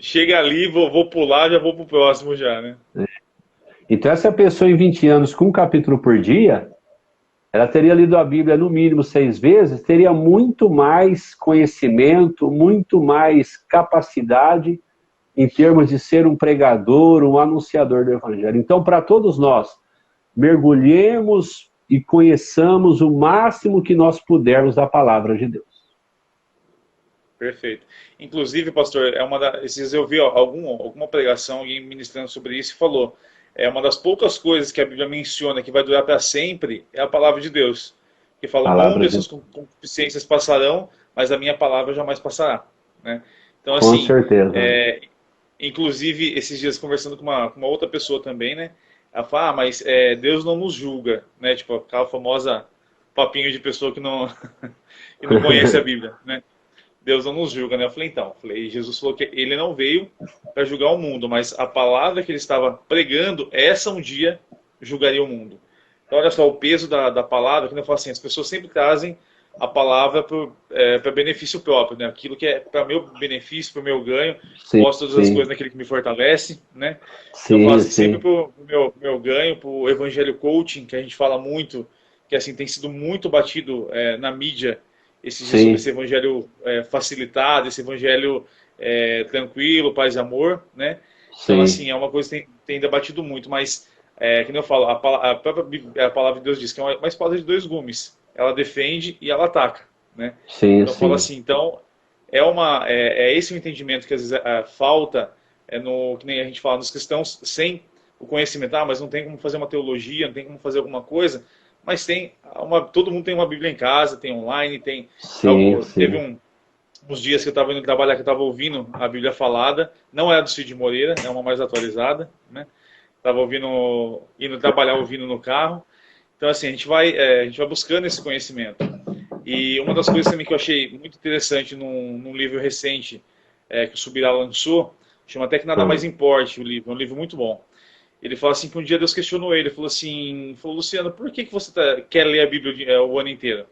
chega ali, vou pular, já vou pro próximo já, né? Então essa pessoa em 20 anos com um capítulo por dia, ela teria lido a Bíblia no mínimo 6 vezes, teria muito mais conhecimento, muito mais capacidade em termos de ser um pregador, um anunciador do Evangelho. Então, para todos nós, mergulhemos e conheçamos o máximo que nós pudermos da palavra de Deus. Perfeito. Inclusive, pastor, esses dias eu vi alguma pregação, alguém ministrando sobre isso e falou, uma das poucas coisas que a Bíblia menciona que vai durar para sempre é a palavra de Deus. Que fala, o mundo e suas concupiscências passarão, mas a minha palavra jamais passará. Né? Então, assim, com certeza. Inclusive, esses dias conversando com uma outra pessoa também, né? Ela fala, mas Deus não nos julga, né? Tipo, aquela famosa papinho de pessoa que não, que não conhece a Bíblia, né? Deus não nos julga, né? Eu falei, Jesus falou que ele não veio para julgar o mundo, mas a palavra que ele estava pregando, essa um dia julgaria o mundo. Então, olha só, o peso da palavra, que eu falo assim, as pessoas sempre trazem a palavra para benefício próprio, né? Aquilo que é para meu benefício, para o meu ganho, posto todas as coisas naquele que me fortalece, né? Então, eu falo assim, sempre para o meu ganho, para o evangelho coaching, que a gente fala muito, que assim tem sido muito batido na mídia, esses dias sobre esse evangelho facilitado, esse evangelho tranquilo, paz e amor, né? Então, assim, é uma coisa que tem debatido muito, mas, como eu falo, a própria palavra de Deus diz que é uma espada de 2 gumes. Ela defende e ela ataca, né? Então, eu falo assim, então, é esse o entendimento que às vezes falta, que nem a gente fala, nos cristãos, sem o conhecimento, mas não tem como fazer uma teologia, não tem como fazer alguma coisa, mas todo mundo tem uma Bíblia em casa, tem online, tem... Teve uns dias que eu estava indo trabalhar, que eu estava ouvindo a Bíblia falada, não é do Cid Moreira, é uma mais atualizada, né? Estava indo trabalhar ouvindo no carro. Então, assim, a gente vai buscando esse conhecimento. E uma das coisas também que eu achei muito interessante num livro recente que o Subirá lançou, chama Até Que Nada Mais Importe, o livro, é um livro muito bom. Ele fala assim que um dia Deus questionou ele, falou, Luciano, por que você quer ler a Bíblia o ano inteiro?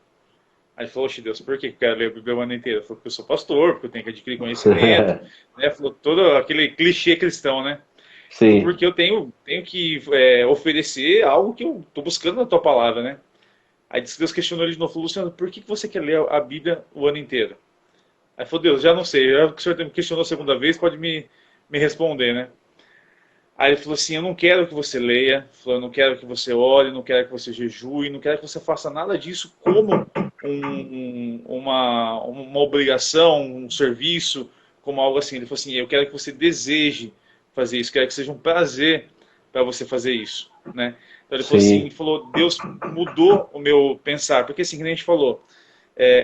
Aí ele falou, oxe, Deus, por que eu quero ler a Bíblia o ano inteiro? Ele falou, porque eu sou pastor, porque eu tenho que adquirir conhecimento. Né? Falou todo aquele clichê cristão, né? Sim. Porque eu tenho que oferecer algo que eu estou buscando na tua palavra, né? Aí Deus questionou ele de novo, falou, Luciano, por que você quer ler a Bíblia o ano inteiro? Aí falou, Deus, já não sei, já que o senhor me questionou a segunda vez, pode me responder, né? Aí ele falou assim, eu não quero que você leia, eu não quero que você ore, não quero que você jejue, não quero que você faça nada disso como uma obrigação, um serviço, como algo assim. Ele falou assim, eu quero que você deseje fazer isso, quero que seja um prazer para você fazer isso, né? Então ele falou assim, Deus mudou o meu pensar, porque assim, que a gente falou,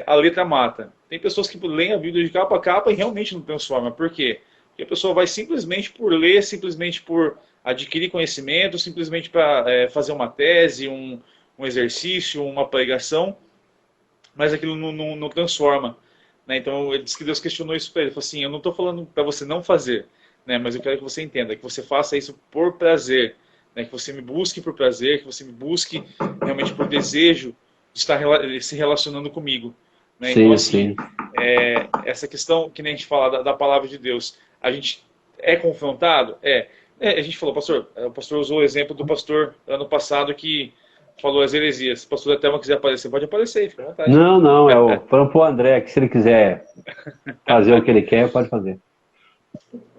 a letra mata. Tem pessoas que leem a Bíblia de capa a capa e realmente não transforma. Por quê? Porque a pessoa vai simplesmente por ler, simplesmente por adquirir conhecimento, simplesmente para fazer uma tese, um exercício, uma pregação, mas aquilo não transforma. Né? Então, ele disse que Deus questionou isso para ele. Ele falou assim, eu não estou falando para você não fazer, né? Mas eu quero que você entenda, que você faça isso por prazer, né? Que você me busque por prazer, que você me busque realmente por desejo de estar se relacionando comigo. Né? Então, Sim, assim, sim. essa questão que nem a gente fala da palavra de Deus, a gente é confrontado? A gente falou, pastor, o pastor usou o exemplo do pastor ano passado que falou as heresias. Se o pastor Thelma quiser aparecer, pode aparecer, fica à vontade. Não, não, falando pro André que se ele quiser fazer o que ele quer, pode fazer.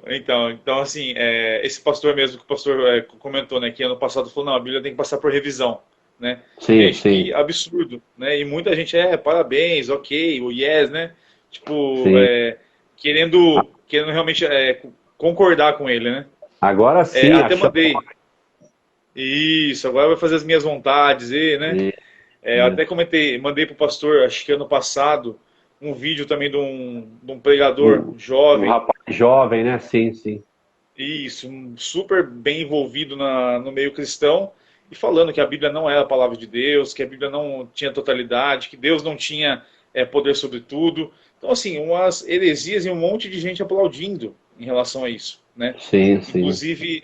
Então assim, esse pastor mesmo que o pastor comentou, né, que ano passado falou, não, a Bíblia tem que passar por revisão, né? Sim, Gente, sim, que absurdo, né? E muita gente, parabéns, ok, o yes, né? Tipo, sim. querendo realmente concordar com ele, né? Agora sim, Até achou. mandei, isso, agora vai fazer as minhas vontades, né? Até mandei pro pastor, acho que ano passado, um vídeo também de um pregador Um jovem, rapaz jovem, né? Sim, sim. isso, super bem envolvido no meio cristão, e falando que a Bíblia não era a palavra de Deus, que a Bíblia não tinha totalidade, que Deus não tinha poder sobre tudo. Então, assim, umas heresias e um monte de gente aplaudindo em relação a isso, né? Sim, sim. Inclusive,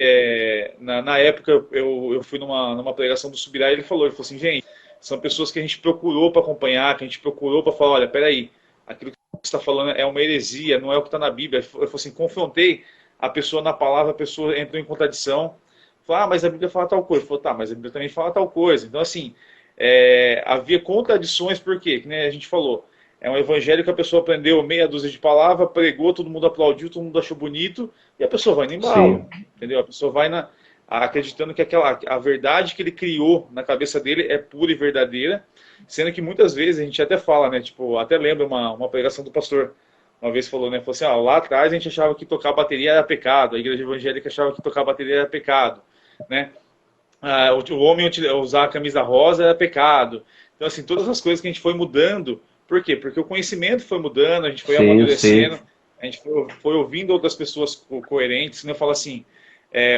na época, eu fui numa pregação do Subirá e ele falou assim, gente, são pessoas que a gente procurou para acompanhar, que a gente procurou para falar, olha, peraí, aquilo que você está falando é uma heresia, não é o que está na Bíblia. Eu falei assim, confrontei a pessoa na palavra, a pessoa entrou em contradição, falou, mas a Bíblia fala tal coisa. Falou, tá, mas a Bíblia também fala tal coisa. Então, assim, havia contradições, por quê? Que nem a gente falou, é um evangelho que a pessoa aprendeu meia dúzia de palavras, pregou, todo mundo aplaudiu, todo mundo achou bonito, e a pessoa vai no embalo, Sim. entendeu? A pessoa vai acreditando que a verdade que ele criou na cabeça dele é pura e verdadeira, sendo que muitas vezes a gente até fala, né, tipo, até lembra uma pregação do pastor, uma vez falou, né, falou assim, lá atrás a gente achava que tocar bateria era pecado, a igreja evangélica achava que tocar bateria era pecado, né, o homem usar a camisa rosa era pecado. Então, assim, todas as coisas que a gente foi mudando, por quê? Porque o conhecimento foi mudando, a gente foi Sim, sim. amadurecendo, a gente foi ouvindo outras pessoas coerentes, né, eu falo assim,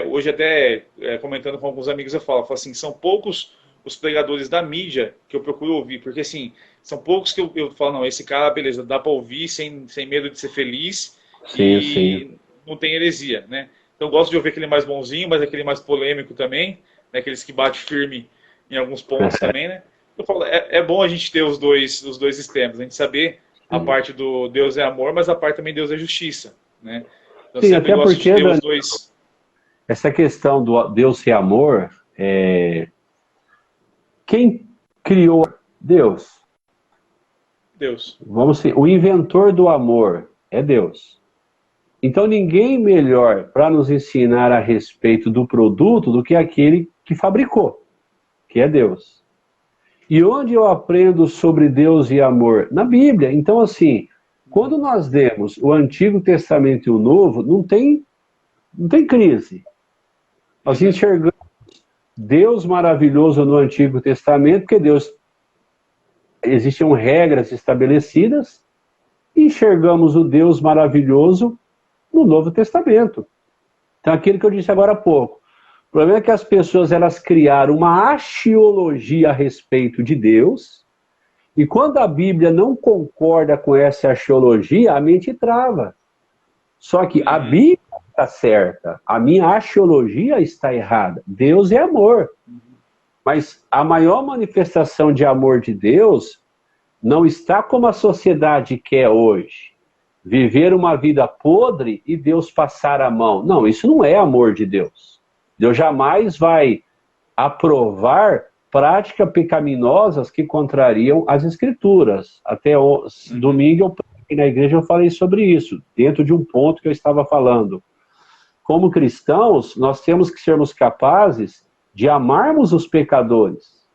hoje até comentando com alguns amigos eu falo assim, são poucos os pregadores da mídia que eu procuro ouvir, porque assim, são poucos que eu falo, não, esse cara, beleza, dá para ouvir sem medo de ser feliz Sim, sim. e não tem heresia, né? Então eu gosto de ouvir aquele mais bonzinho, mas aquele mais polêmico também, né? Aqueles que bate firme em alguns pontos também, né? Eu falo, é bom a gente ter os dois extremos, a gente saber a Sim, parte do Deus é amor, mas a parte também Deus é justiça, né? Então eu sim, sempre até gosto de porque, ter os Dani, dois. essa questão do Deus ser amor, quem criou Deus? Deus. Vamos ser, o inventor do amor é Deus. Então ninguém melhor para nos ensinar a respeito do produto do que aquele que fabricou, que é Deus. E onde eu aprendo sobre Deus e amor? Na Bíblia. Então, assim, quando nós lemos o Antigo Testamento e o Novo, não tem crise. Nós enxergamos Deus maravilhoso no Antigo Testamento, porque existiam regras estabelecidas, e enxergamos o Deus maravilhoso no Novo Testamento. Então, aquilo que eu disse agora há pouco. O problema é que as pessoas elas criaram uma axiologia a respeito de Deus, e quando a Bíblia não concorda com essa axiologia, a mente trava. Só que a Bíblia está certa, a minha axiologia está errada. Deus é amor. Mas a maior manifestação de amor de Deus não está como a sociedade quer hoje. Viver uma vida podre e Deus passar a mão. Não, isso não é amor de Deus. Deus jamais vai aprovar práticas pecaminosas que contrariam as Escrituras. Até domingo na igreja eu falei sobre isso, dentro de um ponto que eu estava falando. Como cristãos, nós temos que sermos capazes de amarmos os pecadores,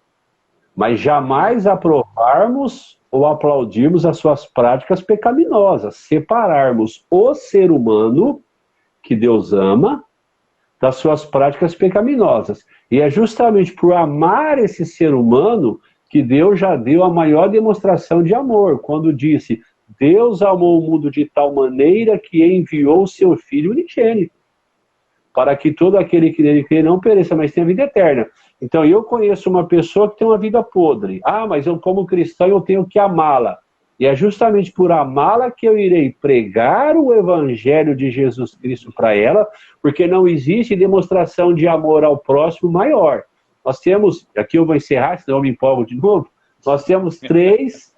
mas jamais aprovarmos ou aplaudirmos as suas práticas pecaminosas, separarmos o ser humano que Deus ama das suas práticas pecaminosas. E é justamente por amar esse ser humano que Deus já deu a maior demonstração de amor, quando disse, Deus amou o mundo de tal maneira que enviou o seu Filho unigênito, para que todo aquele que nele crê não pereça, mas tenha vida eterna. Então, eu conheço uma pessoa que tem uma vida podre. Ah, mas eu, como cristão, eu tenho que amá-la. E é justamente por amá-la que eu irei pregar o evangelho de Jesus Cristo para ela, porque não existe demonstração de amor ao próximo maior. Nós temos, aqui eu vou encerrar, senão eu me empolgo de novo, nós temos três,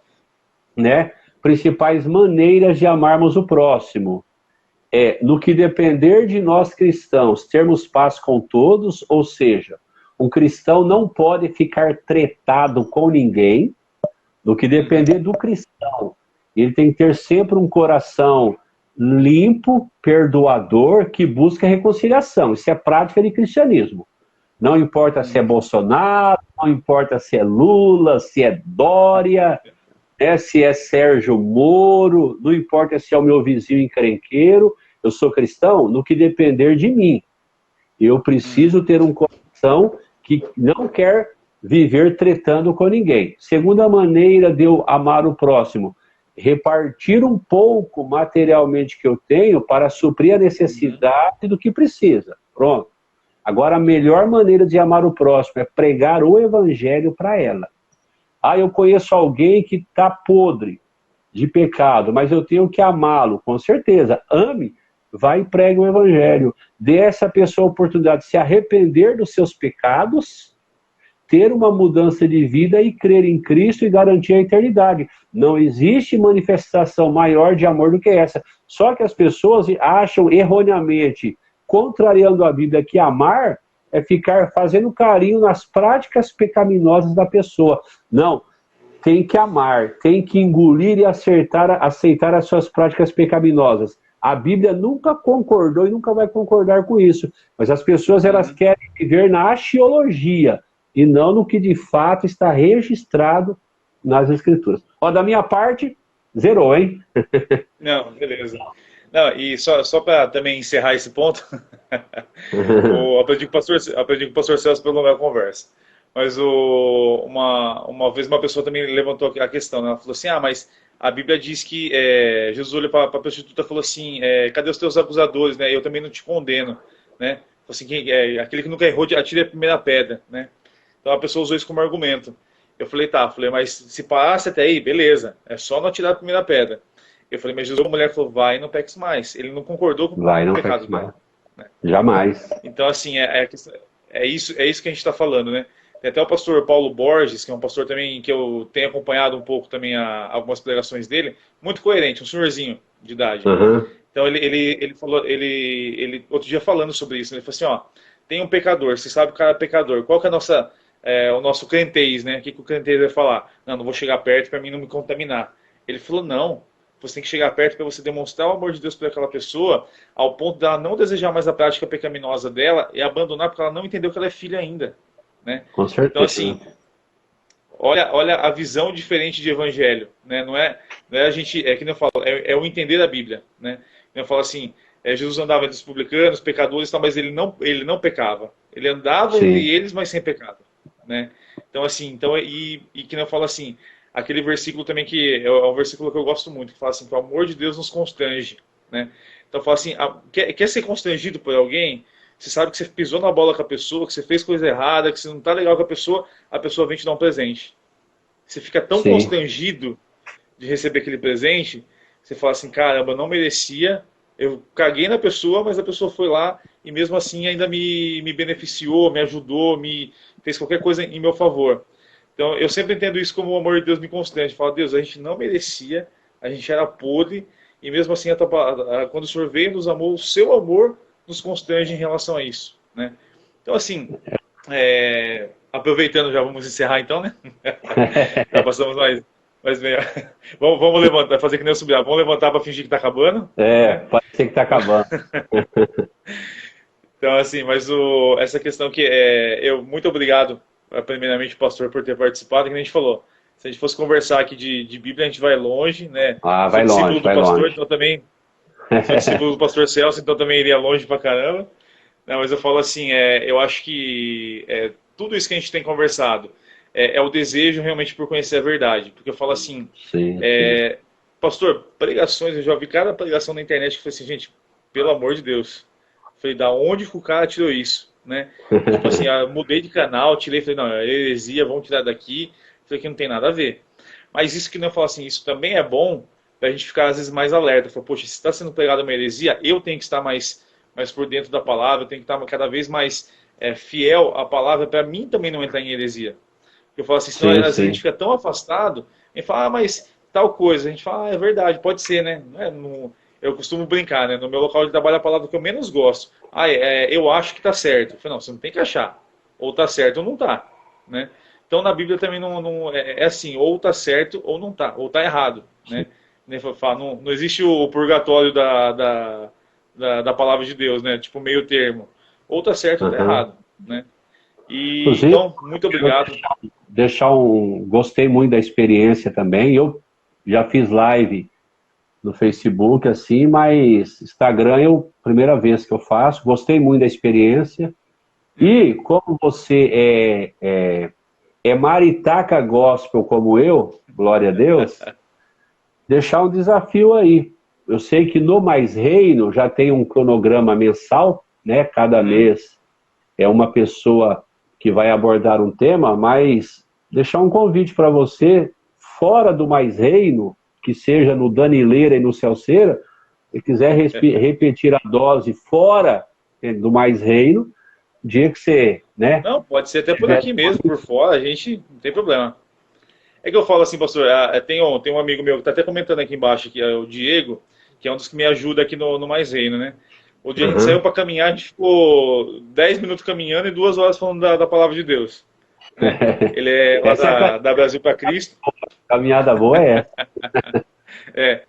né, principais maneiras de amarmos o próximo. No que depender de nós cristãos, termos paz com todos, ou seja, um cristão não pode ficar tretado com ninguém. No que depender do cristão, ele tem que ter sempre um coração limpo, perdoador, que busca reconciliação. Isso é prática de cristianismo. Não importa se é Bolsonaro, não importa se é Lula, se é Dória, se é Sérgio Moro, não importa se é o meu vizinho encrenqueiro, eu sou cristão no que depender de mim. Eu preciso ter um coração que não quer viver tretando com ninguém. Segunda maneira de eu amar o próximo, repartir um pouco materialmente que eu tenho para suprir a necessidade do que precisa. Pronto. Agora, a melhor maneira de amar o próximo é pregar o evangelho para ela. Ah, eu conheço alguém que está podre de pecado, mas eu tenho que amá-lo. Com certeza, ame, vai e pregue o evangelho. Dê a essa pessoa a oportunidade de se arrepender dos seus pecados, ter uma mudança de vida e crer em Cristo e garantir a eternidade. Não existe manifestação maior de amor do que essa. Só que as pessoas acham erroneamente, contrariando a Bíblia, que amar é ficar fazendo carinho nas práticas pecaminosas da pessoa. Não, tem que amar, tem que engolir e aceitar as suas práticas pecaminosas. A Bíblia nunca concordou e nunca vai concordar com isso. Mas as pessoas, elas querem viver na axiologia e não no que de fato está registrado nas Escrituras. Ó, da minha parte, zerou, hein? Não, beleza. Não, e só para também encerrar esse ponto, aprendi com o pastor Celso pelo longa conversa. Mas uma vez uma pessoa também levantou a questão, né? Ela falou assim, mas a Bíblia diz que Jesus olhou para a prostituta e falou assim, cadê os teus acusadores, né? Eu também não te condeno, né? Falou assim, aquele que nunca errou, atire a primeira pedra, né? Então a pessoa usou isso como argumento. Eu falei, mas se parasse até aí, beleza, é só não atirar a primeira pedra. Eu falei, mas Jesus, a mulher falou, vai e não peques mais. Ele não concordou com o pecado dela. Né? Jamais. Então, assim, é isso que a gente está falando, né? Tem até o pastor Paulo Borges, que é um pastor também que eu tenho acompanhado um pouco também algumas pregações dele, muito coerente, um senhorzinho de idade. Uhum. Então ele falou, ele outro dia falando sobre isso, ele falou assim, tem um pecador, você sabe que o cara é pecador, qual que é o nosso crentez, né? O que o crentez vai falar? Não vou chegar perto para mim não me contaminar. Ele falou, não, você tem que chegar perto para você demonstrar o amor de Deus para aquela pessoa, ao ponto dela não desejar mais a prática pecaminosa dela e abandonar porque ela não entendeu que ela é filha ainda. Né? Com certeza. Então, assim, olha a visão diferente de evangelho. Né? Não é a gente, que nem eu falo, é o entender da Bíblia. Né? Eu falo assim, Jesus andava entre os publicanos, pecadores, mas ele não pecava. Ele andava entre eles, mas sem pecado. Né? Então, assim, que nem eu falo assim, aquele versículo também que é um versículo que eu gosto muito, que fala assim, que o amor de Deus nos constrange. Né? Então, fala assim, quer ser constrangido por alguém? Você sabe que você pisou na bola com a pessoa, que você fez coisa errada, que você não está legal com a pessoa vem te dar um presente. Você fica tão constrangido de receber aquele presente, você fala assim, caramba, eu não merecia, eu caguei na pessoa, mas a pessoa foi lá e mesmo assim ainda me beneficiou, me ajudou, me fez qualquer coisa em meu favor. Então eu sempre entendo isso como o amor de Deus me constrange. Falo, Deus, a gente não merecia, a gente era podre, e mesmo assim, quando o Senhor veio e nos amou, o seu amor nos constrange em relação a isso, né? Então, assim, aproveitando, já vamos encerrar então, né? Já passamos mais meia. Vamos levantar, fazer que nem eu subir. Vamos levantar para fingir que está acabando? Pode ser que está acabando. Então, assim, mas essa questão que muito obrigado, primeiramente, pastor, por ter participado, que a gente falou. Se a gente fosse conversar aqui de Bíblia, a gente vai longe, né? Vai longe, vai pastor, longe. Então também sou discípulo do pastor Celso, então também iria longe pra caramba. Não, mas eu falo assim, eu acho que tudo isso que a gente tem conversado é o desejo realmente por conhecer a verdade. Porque eu falo assim, pastor, pregações, eu já vi cada pregação na internet que eu falei assim, gente, pelo amor de Deus. Eu falei, da onde que o cara tirou isso? né? Tipo assim, eu mudei de canal, tirei, falei, não, é heresia, vamos tirar daqui, falei que não tem nada a ver. Mas isso que não falo assim, isso também é bom pra gente ficar às vezes mais alerta. Falar, poxa, se está sendo pregada uma heresia, eu tenho que estar mais por dentro da palavra, eu tenho que estar cada vez mais fiel à palavra para mim também não entrar em heresia. Eu falo assim, senão Sim, às vezes a sim. gente fica tão afastado, a gente fala, ah, mas tal coisa, a gente fala, ah, é verdade, pode ser, né? Eu costumo brincar, né? No meu local de trabalho, a palavra que eu menos gosto. Ah, eu acho que está certo. Eu falo, não, você não tem que achar. Ou está certo ou não está, né? Então na Bíblia também é assim, ou está certo ou não está, ou está errado, né? Não existe o purgatório da palavra de Deus, né? Tipo meio termo. Ou está certo ou está Aham. errado, né? E Inclusive, então, muito obrigado. deixar um. Gostei muito da experiência também. Eu já fiz live no Facebook, assim, mas Instagram é a primeira vez que eu faço. Gostei muito da experiência. E Uhum. como você é maritaca gospel como eu, glória a Deus, deixar um desafio aí. Eu sei que no Mais Reino já tem um cronograma mensal, né? Cada Uhum. mês é uma pessoa que vai abordar um tema, mas deixar um convite para você, fora do Mais Reino, que seja no Danileira e no Celceira, se quiser repetir a dose fora do Mais Reino, dia que você, né, Não, pode ser até por tiver. aqui mesmo, por fora, a gente não tem problema. É que eu falo assim, pastor, tem um amigo meu que está até comentando aqui embaixo, que é o Diego, que é um dos que me ajuda aqui no Mais Reino, né? O dia a gente saiu Uhum. para caminhar, a gente ficou 10 minutos caminhando e 2 horas falando da palavra de Deus, né? Ele é lá Essa é a da Brasil para Cristo, caminhada boa, é essa. é,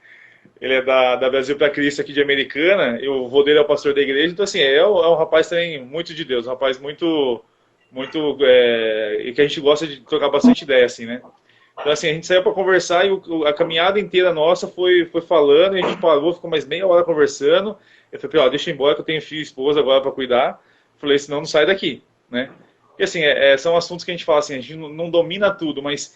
ele é da Brasil para Cristo aqui de Americana, e o vô dele é o pastor da igreja, então assim, é um rapaz também muito de Deus, um rapaz muito, e que a gente gosta de trocar bastante ideia, assim, né? Então, assim, a gente saiu para conversar e a caminhada inteira nossa foi falando, e a gente parou, ficou mais meia hora conversando. Eu falei, ó, deixa eu ir embora que eu tenho filho e esposa agora para cuidar. Falei, senão não sai daqui, né? E assim, são assuntos que a gente fala assim, a gente não domina tudo, mas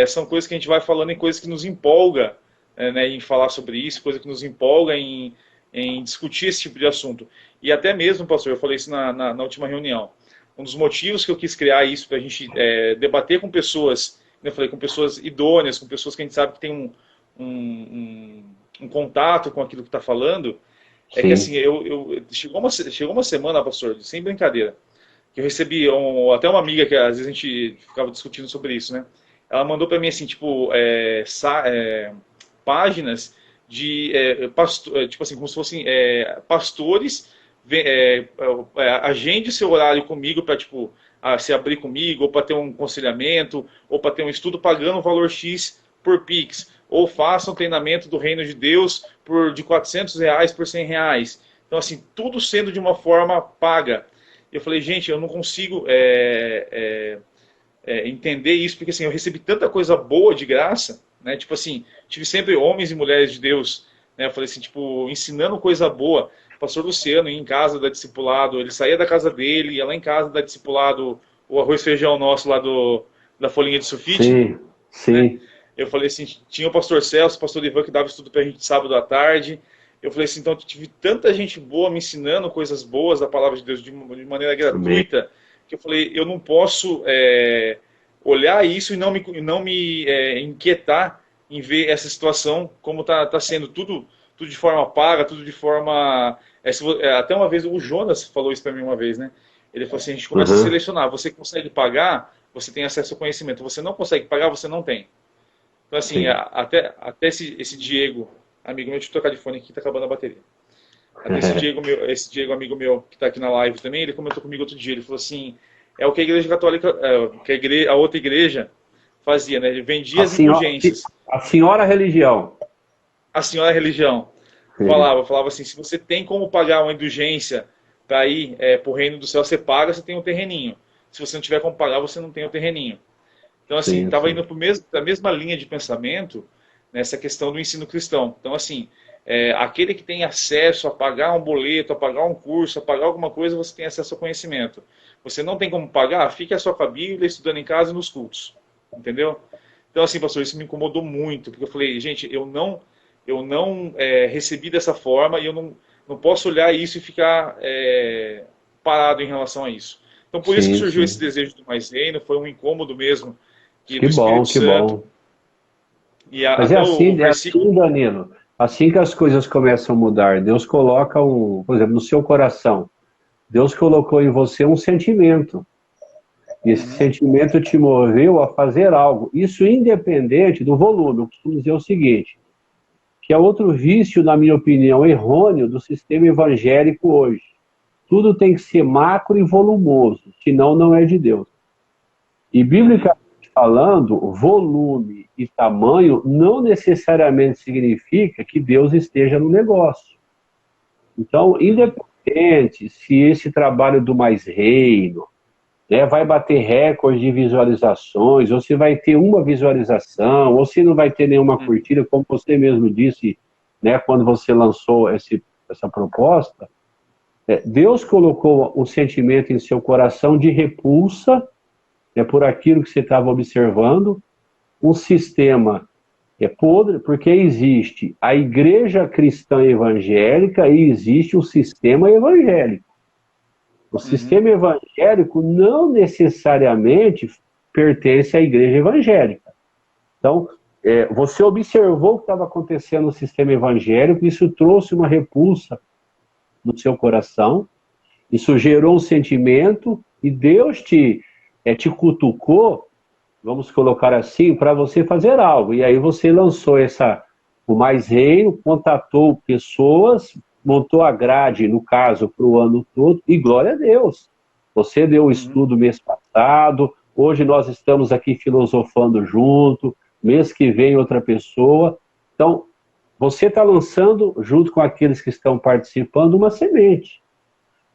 são coisas que a gente vai falando em coisas que nos empolga, né, em falar sobre isso, coisa que nos empolga em discutir esse tipo de assunto. E até mesmo, pastor, eu falei isso na última reunião. Um dos motivos que eu quis criar isso para a gente debater com pessoas, eu falei, com pessoas idôneas, com pessoas que a gente sabe que tem um contato com aquilo que está falando, é que Sim. assim, chegou uma semana, pastor, sem brincadeira, que eu recebi até uma amiga que às vezes a gente ficava discutindo sobre isso, né? Ela mandou para mim assim, tipo, páginas de tipo assim, como se fossem pastores, agende seu horário comigo para tipo se abrir comigo, ou para ter um aconselhamento, ou para ter um estudo pagando um valor X por Pix, ou faça um treinamento do Reino de Deus de R$ 400 por R$ 100. Então assim, tudo sendo de uma forma paga. Eu falei, gente, eu não consigo entender isso, porque assim, eu recebi tanta coisa boa de graça, né? Tipo assim, tive sempre homens e mulheres de Deus, né? Eu falei assim, tipo, ensinando coisa boa. O pastor Luciano ia em casa da discipulado, ele saía da casa dele, ia lá em casa da discipulado, o arroz e feijão nosso lá da folhinha de sulfite, Sim, né? sim. Eu falei assim, tinha o pastor Celso, o pastor Ivan que dava estudo pra gente sábado à tarde. Eu falei assim, então eu tive tanta gente boa me ensinando coisas boas da palavra de Deus de maneira Amém. gratuita, que eu falei, eu não posso olhar isso e não me inquietar em ver essa situação como tá sendo tudo de forma paga, tudo de forma... até uma vez o Jonas falou isso para mim uma vez, né? Ele falou assim, a gente começa a Uhum. selecionar, você consegue pagar, você tem acesso ao conhecimento, você não consegue pagar, você não tem. Então assim, Sim. até esse Diego, amigo meu, deixa eu trocar de fone aqui, tá acabando a bateria. Até esse Diego amigo meu, que está aqui na live também, ele comentou comigo outro dia, ele falou assim, é o que a igreja católica, que a outra igreja fazia, né? Ele vendia A as senhora, indulgências. a senhora religião. A senhora religião É. falava assim, se você tem como pagar uma indulgência para ir para o reino do céu, você paga, você tem um terreninho. Se você não tiver como pagar, você não tem o terreninho. Então, assim, Sim, estava sim. indo para a mesma linha de pensamento nessa questão do ensino cristão. Então, assim, aquele que tem acesso a pagar um boleto, a pagar um curso, a pagar alguma coisa, você tem acesso ao conhecimento. Você não tem como pagar, fique só com a Bíblia, estudando em casa e nos cultos. Entendeu? Então, assim, pastor, isso me incomodou muito, porque eu falei, gente, eu não recebi dessa forma e eu não posso olhar isso e ficar parado em relação a isso. Então, por isso que surgiu sim. esse desejo do mais reino, foi um incômodo mesmo Que do bom, Espírito que Santo. bom. E Mas até o é versículo... assim, Danilo. Assim que as coisas começam a mudar, Deus coloca por exemplo, no seu coração, Deus colocou em você um sentimento. E esse sentimento te moveu a fazer algo. Isso independente do volume. Eu costumo dizer o seguinte, que é outro vício, na minha opinião, errôneo do sistema evangélico hoje. Tudo tem que ser macro e volumoso, senão não é de Deus. E biblicamente falando, volume e tamanho não necessariamente significa que Deus esteja no negócio. Então, independente se esse trabalho do mais reino, né, vai bater recorde de visualizações, ou se vai ter uma visualização, ou se não vai ter nenhuma curtida, como você mesmo disse, né, quando você lançou essa proposta, Deus colocou um sentimento em seu coração de repulsa, por aquilo que você estava observando, um sistema podre, porque existe a igreja cristã evangélica e existe o sistema evangélico. O sistema evangélico não necessariamente pertence à igreja evangélica. Então, você observou o que estava acontecendo no sistema evangélico, isso trouxe uma repulsa no seu coração, isso gerou um sentimento, e Deus te cutucou, vamos colocar assim, para você fazer algo. E aí você lançou o Mais Reino, contatou pessoas, montou a grade, no caso, para o ano todo, e glória a Deus. Você deu o estudo mês passado, hoje nós estamos aqui filosofando junto, mês que vem outra pessoa. Então, você está lançando, junto com aqueles que estão participando, uma semente.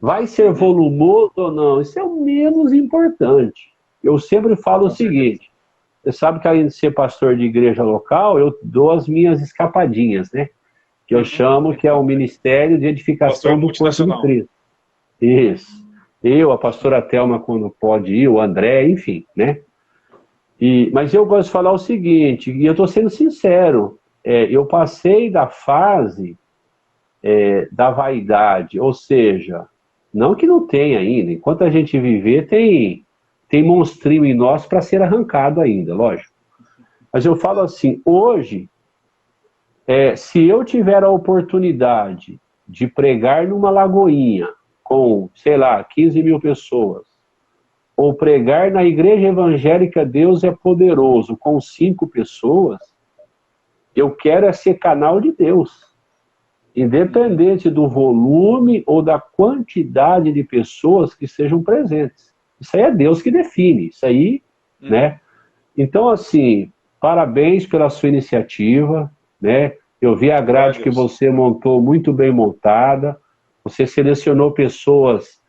Vai ser volumoso ou não? Isso é o menos importante. Eu sempre falo o seguinte, você sabe que além de ser pastor de igreja local, eu dou as minhas escapadinhas, né? Que eu chamo que é o Ministério de Edificação do Corpo de Cristo. Isso. Eu, a pastora Thelma, quando pode ir, o André, enfim, né? Mas eu gosto de falar o seguinte, e eu estou sendo sincero, eu passei da fase da vaidade, ou seja, não que não tenha ainda, enquanto a gente viver, tem monstrinho em nós para ser arrancado ainda, lógico. Mas eu falo assim, hoje, se eu tiver a oportunidade de pregar numa lagoinha com, sei lá, 15 mil pessoas, ou pregar na igreja evangélica Deus é Poderoso com 5 pessoas, eu quero ser canal de Deus. Independente do volume ou da quantidade de pessoas que sejam presentes. Isso aí é Deus que define, isso aí, né? Então, assim, parabéns pela sua iniciativa, né? Eu vi a grade que você montou muito bem montada, você selecionou pessoas,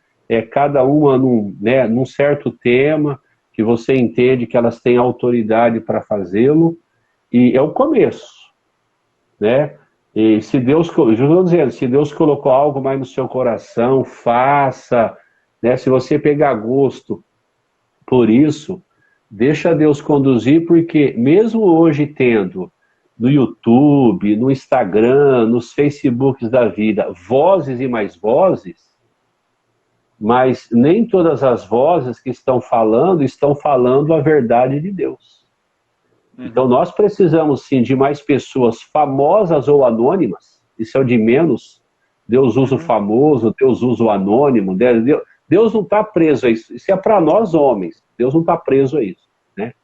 cada uma num certo tema, que você entende que elas têm autoridade para fazê-lo, e é o começo, né? E se Deus colocou algo mais no seu coração, faça, né? Se você pegar gosto por isso, deixa Deus conduzir, porque mesmo hoje tendo no YouTube, no Instagram, nos Facebooks da vida, vozes e mais vozes, mas nem todas as vozes que estão falando a verdade de Deus. Então nós precisamos sim de mais pessoas famosas ou anônimas, isso é o de menos. Deus usa o famoso, Deus usa o anônimo, Deus não está preso a isso, isso é para nós homens, Deus não está preso a isso, né?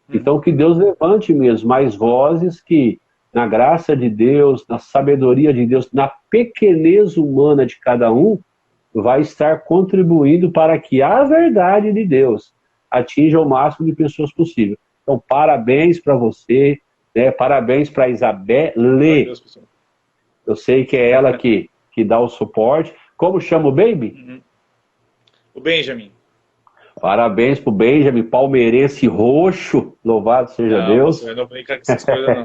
Então que Deus levante mesmo mais vozes que, na graça de Deus, na sabedoria de Deus, na pequenez humana de cada um, vai estar contribuindo para que a verdade de Deus atinja o máximo de pessoas possível. Então, parabéns para você, né? Parabéns para a Isabelle. Eu sei que é ela que dá o suporte. Como chama o baby? O Benjamin. Parabéns para o Benjamin, palmeirense roxo. Louvado seja Deus. Não brinca com essas coisas, não.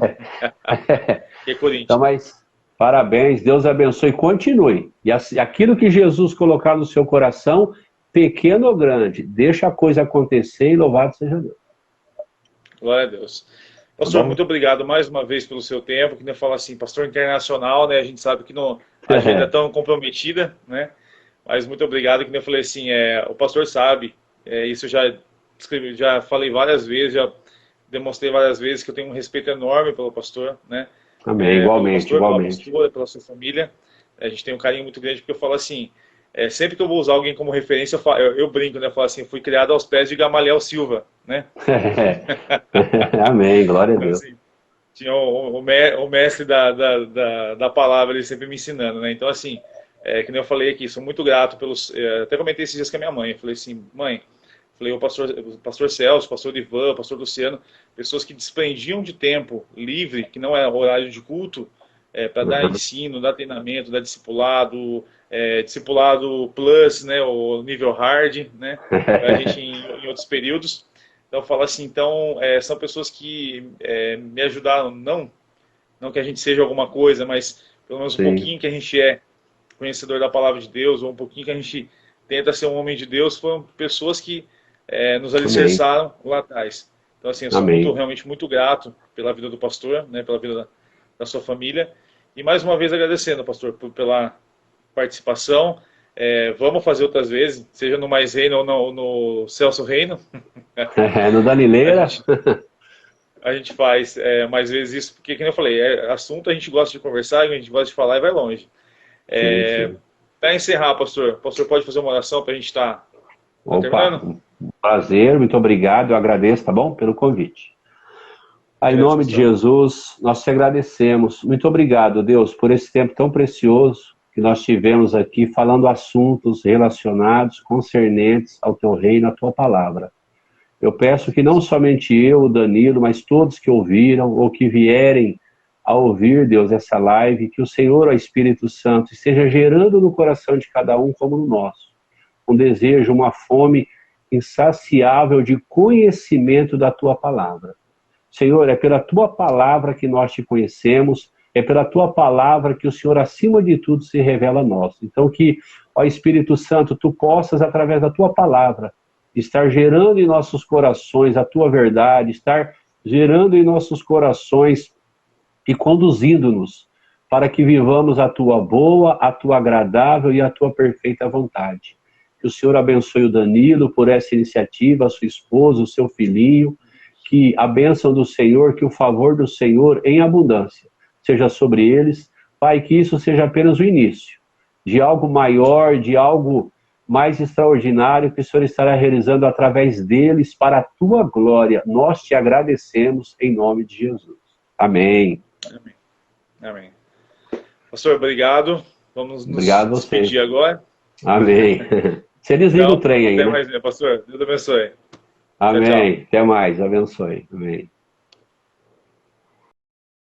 E Corinthians. Então, mas parabéns, Deus abençoe. Continue. E aquilo que Jesus colocar no seu coração, pequeno ou grande, deixa a coisa acontecer e louvado seja Deus. Glória a Deus. Pastor, muito obrigado mais uma vez pelo seu tempo. Que nem eu falo assim, pastor internacional, né? A gente sabe que a agenda é tão comprometida, né? Mas muito obrigado, que eu falei assim, o pastor sabe, isso eu já falei várias vezes, já demonstrei várias vezes que eu tenho um respeito enorme pelo pastor, né? Amém, Pelo igualmente, pastor, pela igualmente. pastora, pela sua família. A gente tem um carinho muito grande, porque eu falo assim, sempre que eu vou usar alguém como referência, eu brinco, né? Eu falo assim, eu fui criado aos pés de Gamaliel Silva, né? Amém, glória a Deus. Assim, tinha o mestre da palavra, ele sempre me ensinando, né? Então, assim, que nem eu falei aqui, sou muito grato pelos... até comentei esses dias com a minha mãe, eu falei assim, mãe, o pastor Celso, o pastor Ivan, o pastor Luciano, pessoas que desprendiam de tempo livre, que não é horário de culto, para dar ensino, dar treinamento, dar discipulado, discipulado plus, né, o nível hard, né, para a gente em outros períodos. Então, eu falo assim, então, são pessoas que me ajudaram, não que a gente seja alguma coisa, mas pelo menos um pouquinho que a gente é conhecedor da palavra de Deus, ou um pouquinho que a gente tenta ser um homem de Deus, foram pessoas que nos alicerçaram lá atrás. Então, assim, eu sou realmente muito grato pela vida do pastor, né, pela vida da sua família. E mais uma vez agradecendo, pastor, pela participação. Vamos fazer outras vezes, seja no Mais Reino ou no Celso Reino. No Danileira. A gente faz mais vezes isso, porque, como eu falei, assunto a gente gosta de conversar, a gente gosta de falar e vai longe. Para encerrar, pastor, o pastor pode fazer uma oração para a gente estar terminando? Um prazer, muito obrigado, eu agradeço, tá bom? Pelo convite. Em nome de Jesus, nós te agradecemos. Muito obrigado, Deus, por esse tempo tão precioso que nós tivemos aqui, falando assuntos relacionados, concernentes ao teu reino, à tua palavra. Eu peço que não somente eu, o Danilo, mas todos que ouviram ou que vierem a ouvir, Deus, essa live, que o Senhor, o Espírito Santo, esteja gerando no coração de cada um como no nosso. Um desejo, uma fome insaciável de conhecimento da tua palavra. Senhor, é pela tua palavra que nós te conhecemos, é pela tua palavra que o Senhor, acima de tudo, se revela a nós. Então que, ó Espírito Santo, tu possas, através da tua palavra, estar gerando em nossos corações a tua verdade, estar gerando em nossos corações e conduzindo-nos para que vivamos a tua boa, a tua agradável e a tua perfeita vontade. Que o Senhor abençoe o Danilo por essa iniciativa, a sua esposa, o seu filhinho, que a bênção do Senhor, que o favor do Senhor em abundância seja sobre eles. Pai, que isso seja apenas o início de algo maior, de algo mais extraordinário que o Senhor estará realizando através deles para a tua glória. Nós te agradecemos em nome de Jesus. Amém. Amém. Amém. Pastor, obrigado. Vamos nos despedir agora. Amém. Você desliga o trem aí, até mais, pastor. Deus abençoe. Amém. Tchau. Até mais. Abençoe. Amém.